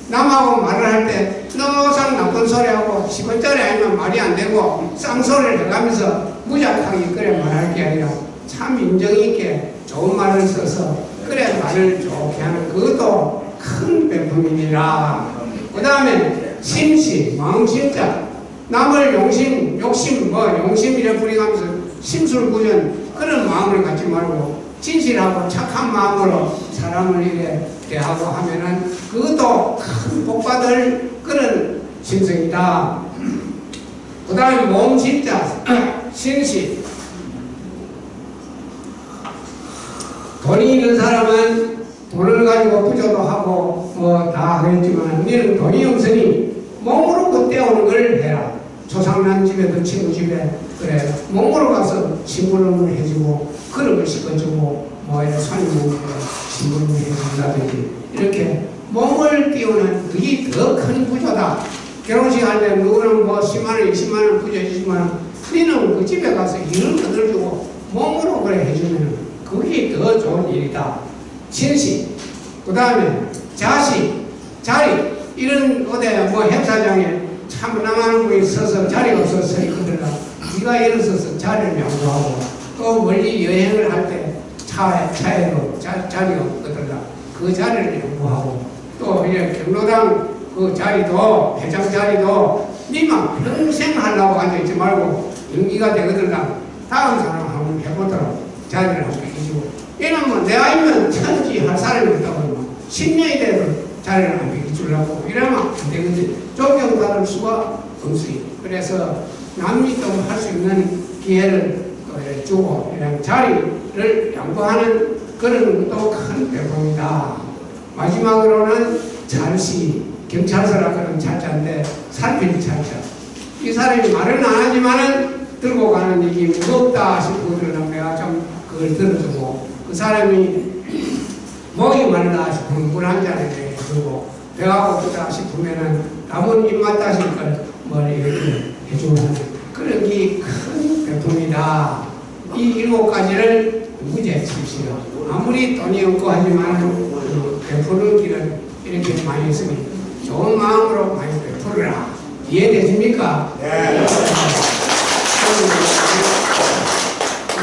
남하고 말을 할 때 너상 나쁜 소리하고 10원짜리 아니면 말이 안 되고 쌍소리를 해가면서 무작하게 그래 말할 게 아니라 참 인정있게 좋은 말을 써서 그래 말을 좋게 하는 그것도 큰 배품이니라. 그 다음에 심시, 마음심자. 남을 욕심 이래 부리면서 심술구전 그런 마음을 갖지 말고 진실하고 착한 마음으로 사람을 이래 대하고 하면은 그것도 큰 복받을 그런 심성이다. 그 다음에 몸심자, 신시. 돈이 있는 사람은 돈을 가지고 부조도 하고 다 하겠지만 우리는 돈이 없으니 몸으로 그 떼오는 걸 해라. 조상난 집에도 친구 집에 그래 몸으로 가서 심부름을 해주고 그릇을 씻어주고 손님 오면 심부름을 해준다든지 이렇게 몸을 띄우는 그게 더 큰 부조다. 결혼식 할 때 누구는 10만원 20만원 부조 20만원 우리는 그 집에 가서 일을 거들주고 몸으로 그래 해주면 그게 더 좋은 일이다. 신시. 그 다음에 자식, 자리. 이런 어디 행사장에 참 남하는 분이 서서 자리가 없어서 있거든요. 네가 일어서서 자리를 양보하고 또 멀리 여행을 할 때 차에도 자리가 없거든요. 그 자리를 양보하고 또 이제 경로당 그 자리도 회장 자리도 니만 평생 하려고 앉아있지 말고 연기가 되거든요. 다음 사람 한번 해보도록 자리를 한번 해주고 이러면 내 아이면 천지 할 사람이 없다고 하면 10년이 돼도 자리를 안 비켜주려고 이러면 안 되거든. 존경받을 수가 없어요. 그래서 남이 또 할 수 있는 기회를 주고 이런 자리를 양보하는 그런 것도 큰 배움이다. 마지막으로는 잘시, 경찰서라 그런 잘자인데 살필 잘자. 이 사람이 말은 안 하지만은 들고 가는 일이 무겁다 싶으면 내가 좀 그걸 들어주고 그 사람이 목이 마르다 싶으면 물 한 잔에 주고 배가 고프다 싶으면은 남은 입맛 따실 걸 이렇게 해주는 그런 게 큰 배품이다. 이 7가지를 무죄 칩시다. 아무리 돈이 없고 하지만 베푸는 길은 이렇게 많이 있으니 좋은 마음으로 많이 베풀어라. 이해되십니까? 네.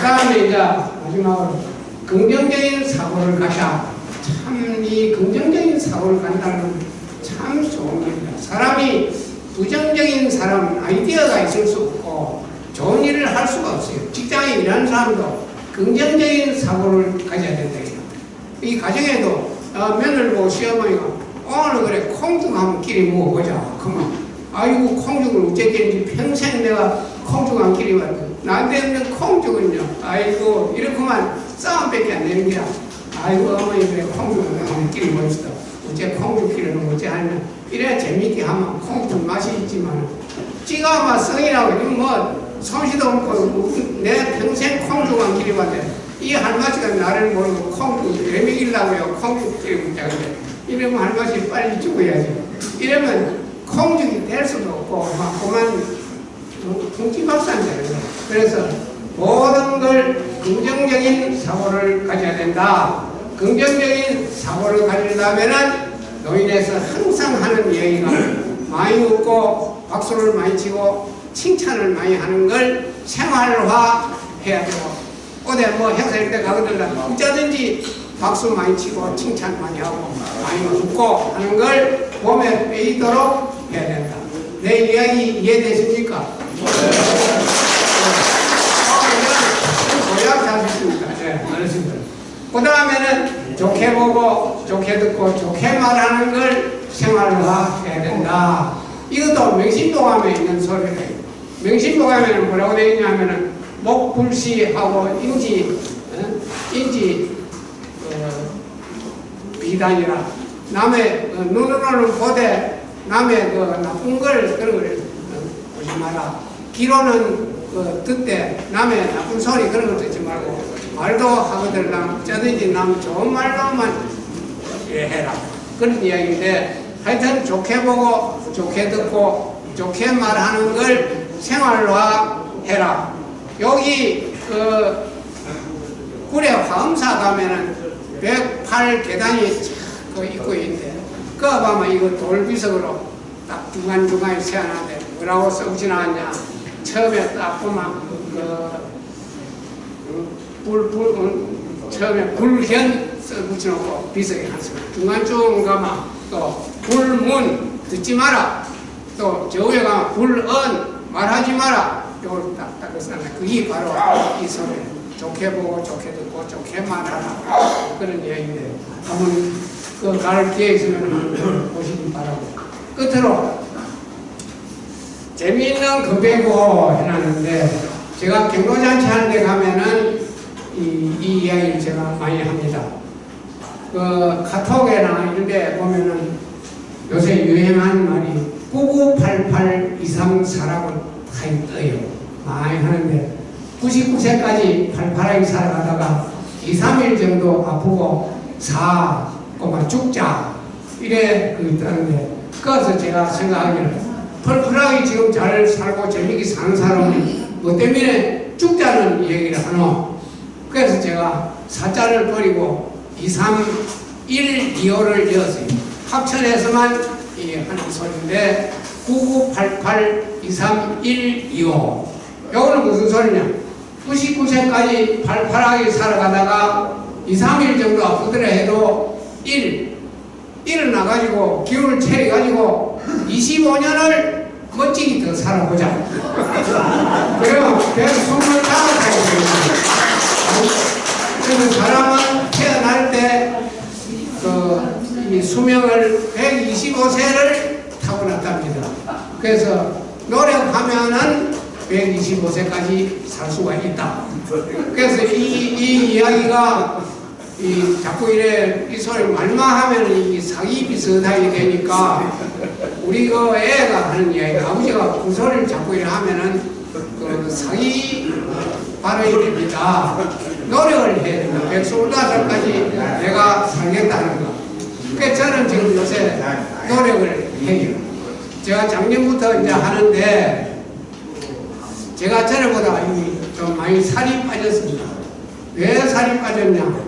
다음에 이제 마지막으로 긍정적인 사고를 가자. 참 이 긍정적인 사고를 간다는 건 참 좋은 겁니다. 사람이 부정적인 사람 아이디어가 있을 수 없고 좋은 일을 할 수가 없어요. 직장에 일하는 사람도 긍정적인 사고를 가져야 된다. 이 가정에도 며느리 보고 시어머니가 오늘 그래 콩죽 한번 끼리 먹어보자. 그러면 아이고 콩죽을 어쨌든지 평생 내가 콩죽 한 끼리 왔거든. 나한테 없는 콩죽은요. 아이고 이렇게만 싸움밖에 안 되는 거야. 아이고 어머니 그래 콩죽을 한번 끼리 먹읍시다. 어째 콩죽 끼리는 어째 하면 이래야 재밌게 하면 콩죽 맛이 있지만 찌가 막 성이라고 뭐 솜씨도 없고 내 평생 콩죽 한 끼리 왔는데 이 할머니가 나를 모르고 콩죽 왜 먹이려고요. 콩죽 끼리 먹자. 이러면 할머니 빨리 죽어야지. 이러면 콩죽이 될 수도 없고 막 그만 둥지박산 되는 거예요. 그래서 모든 걸 긍정적인 사고를 가져야 된다. 긍정적인 사고를 가지려면은 노인에서 항상 하는 이야기가 많이 웃고 박수를 많이 치고 칭찬을 많이 하는 걸 생활화 해야 되고 어디 뭐 행사할 때 가거든요. 어쩌든지 박수 많이 치고 칭찬 많이 하고 많이 웃고 하는 걸 몸에 빼이도록 해야 된다. 내 이야기 이해되십니까? 고약 잘하셨습니다. 네, 알겠습니다. 그 다음에는 좋게 보고 좋게 듣고 좋게 말하는 걸 생활화해야 된다. 이것도 명심보감에 있는 소리예요. 명심보감에는 뭐라고 되어 있냐면은 목불시하고 인지 비단이라 남의 눈으로는 보되 남의 그 나쁜 걸 그런 걸 보지 마라. 귀로는 듣되 남의 나쁜 소리 그런 걸 듣지 말고 말도 하거든 어쩌든지 남 좋은 말로만 해라. 그런 이야기인데 하여튼 좋게 보고 좋게 듣고 좋게 말하는 걸 생활화해라. 여기 구례 화엄사 가면은 108 계단이 있고 있는데 그거 보면 이거 돌비석으로 딱 중간중간에 세워놨는데 뭐라고 써붙이 나왔냐. 처음에 딱 보면 처음에 불현 써붙여놓고 비석에 한습니다. 중간중 가면 또 불문 듣지 마라. 또 저 위에 가면 불언 말하지 마라. 이걸 딱 써놨네. 그게 바로 이 소리. 좋게 보고 좋게 듣고 좋게 말하라. 그런 이야기인데 한번 그 갈 기회 있으면 보시기 바라고. 끝으로 재미있는 금배고 해놨는데 제가 경로잔치 하는 데 가면은 이 이야기를 제가 많이 합니다. 그 카톡에나 이런 데 보면은 요새 유행하는 말이 998823사라고 다 떠요. 많이 하는데 99세까지 팔팔하게 살아가다가 2, 3일 정도 아프고 꼬마 죽자 이래 있다는데 그래서 제가 생각하기는 펄펄하게 지금 잘 살고 재밌게 사는 사람은 뭐 때문에 죽자는 얘기를 하노. 그래서 제가 사자를 버리고 2, 3, 1, 2호를 지었어요. 합천에서만 하는 소리인데 9988 2, 3, 1, 2호 요거는 무슨 소리냐. 99세까지 팔팔하게 살아가다가 2, 3일 정도 아프더라 해도 일어나가지고 기운을 차려가지고 25년을 멋지게 더 살아보자. 그러면 125살까지 그래서 사람은 태어날 때 이 수명을 125세를 타고났답니다. 그래서 노력하면은 125세까지 살 수가 있다. 그래서 이 이야기가 자꾸 이 소리 말만 하면 이 사기 비슷하게 되니까 우리 그 애가 하는 이야기, 아버지가 그 소리를 자꾸 하면은 그 사기 발언이 됩니다. 노력을 해야 된다. 125살까지 내가 살겠다는 거. 그래서 저는 지금 요새 노력을 해요. 제가 작년부터 이제 하는데 제가 전에보다 좀 많이 살이 빠졌습니다. 왜 살이 빠졌냐?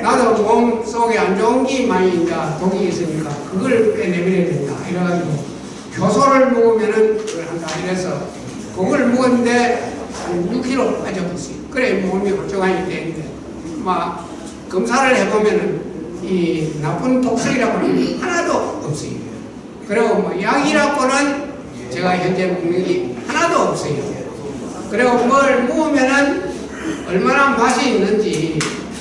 나도 몸 속에 안 좋은 게 많이 이제 독이 있으니까 그걸 빼내버려야 된다. 이래가지고 효소를 먹으면은 그걸 한다. 이래서 그걸 먹었는데 한 6kg 빠져버렸어요. 그래 몸이 홀쭉하니 되는데 막 검사를 해보면은 이 나쁜 독성이라고는 하나도 없어요. 그리고 뭐 약이라고는 제가 현재 먹는 게 하나도 없어요. 그리고 뭘 먹으면은 얼마나 맛이 있는지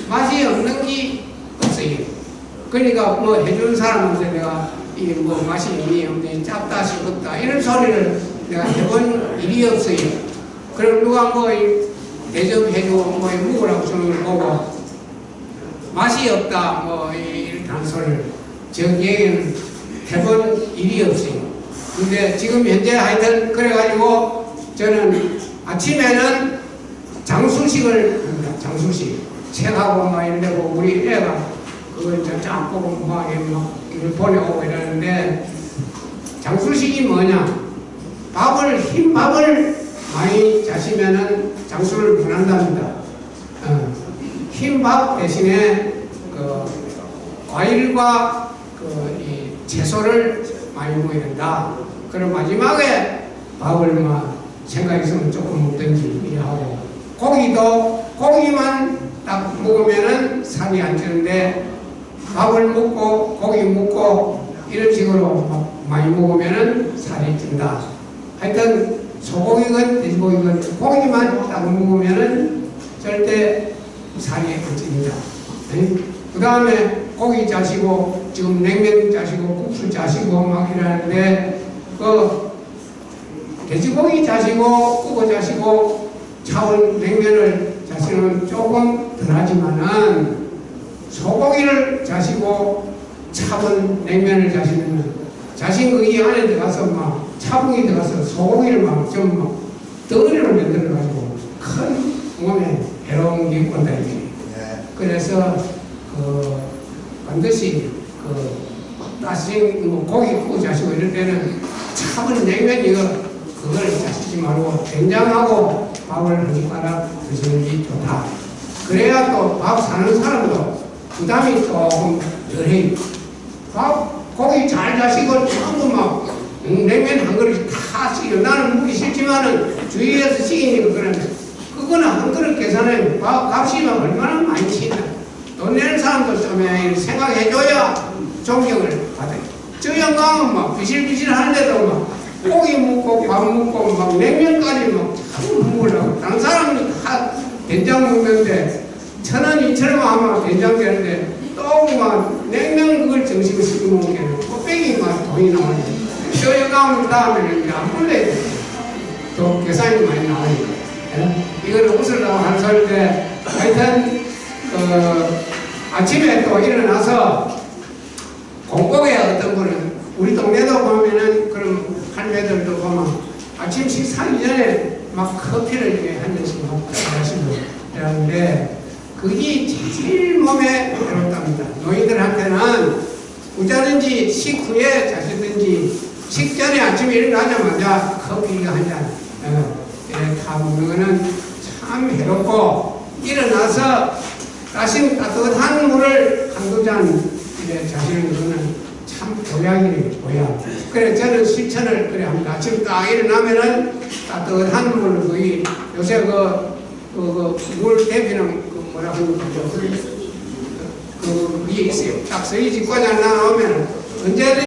맛이 없는 게 없어요. 그러니까 뭐 해주는 사람한테 내가 이 뭐 맛이 있니 없니 짭다 싱겁다 이런 소리를 내가 해본 일이 없어요. 그럼 누가 뭐 대접해주고 뭐 먹으라고 주는 걸 보고 맛이 없다 뭐 이렇게 하는 소리를 저 얘기는 해본 일이 없어요. 근데 지금 현재 하여튼 그래가지고 저는 아침에는 장수식을 합니다. 장수식 책하고 막 이러고 우리 애가 그걸 이제 쫙 보고 막 이걸 보내오고 이러는데 장수식이 뭐냐? 흰 밥을 많이 자시면은 장수를 보낸답니다. 흰 밥 대신에 그 과일과 이 채소를 많이 먹어야 된다. 그럼 마지막에 밥을 막 생각 있으면 조금 먹든지 이래 하고 고기만 딱 먹으면은 살이 안 찌는데 밥을 먹고 고기 먹고 이런 식으로 많이 먹으면은 살이 찐다. 하여튼 소고기건 돼지고기건 고기만 딱 먹으면은 절대 살이 안 찐다. 그 다음에 고기 짜시고 지금 냉면 짜시고 국수 짜시고 막 이러는데 그 돼지고기 짜시고 국어 짜시고 차원 냉면을 자시는 조금 덜하지만은 소고기를 자시고 차분 냉면을 자시면 자신 그 이 안에 들어가서 막 차분이 들어가서 소고기를 막 좀 막 덩어리로 만들어가지고 큰 몸에 해로운 게 온다 이게. 그래서 그 반드시 그 따신 뭐 고기 구워 자시고 이럴 때는 차분 냉면 이거 그걸 자시지 말고 된장하고 밥을 한 숟가락 드시는 게 좋다. 그래야 또 밥 사는 사람도 부담이 조금 덜해요. 고기 잘 자시고 전부 막 냉면 한 그릇 다 시켜. 나는 먹기 싫지만은 주위에서 시키니까 그러는데 그거는 한 그릇 계산해. 값이 막 얼마나 많이 치나. 돈 내는 사람도 좀 생각해줘야 존경을 받아요. 저 영광은 막 비실비실 하는데도 막 고기 먹고 밥 먹고 막 냉면까지 막 참 먹으려고. 다른 사람은 다 된장 먹는데 1,000원, 2,000원 하면 된장 되는데 또 막 냉면 그걸 정식으로 시켜 먹으면 곱빼기 막 돈이 나오네. 저 영광은 다음에는 안 불러야 돼. 또 계산이 많이 나오니까. 이거는 웃으려고 하는 소리인데 하여튼 아침에 또 일어나서 공복에 어떤 분은 우리 동네도 보면은 그런 할매들도 보면 아침 식사하기 전에 막 커피를 이렇게 한 잔씩 마시고 이러는데 그게 제일 몸에 해롭답니다. 노인들한테는 우자든지 식후에 자시든지 식전에 아침에 일어나자마자 커피 한 잔 다 먹는 거는 참 해롭고 일어나서 따신 따뜻한 물을 한두 잔 자시는 거는 참 보약이래요. 보약. 그래 저는 실천을 그래 합니다. 아침 딱 일어나면은 따뜻한 물을 거의 요새 물 대비는 뭐라 그러는 거죠? 그게 있어요. 딱 서희 집과장 나오면 언제든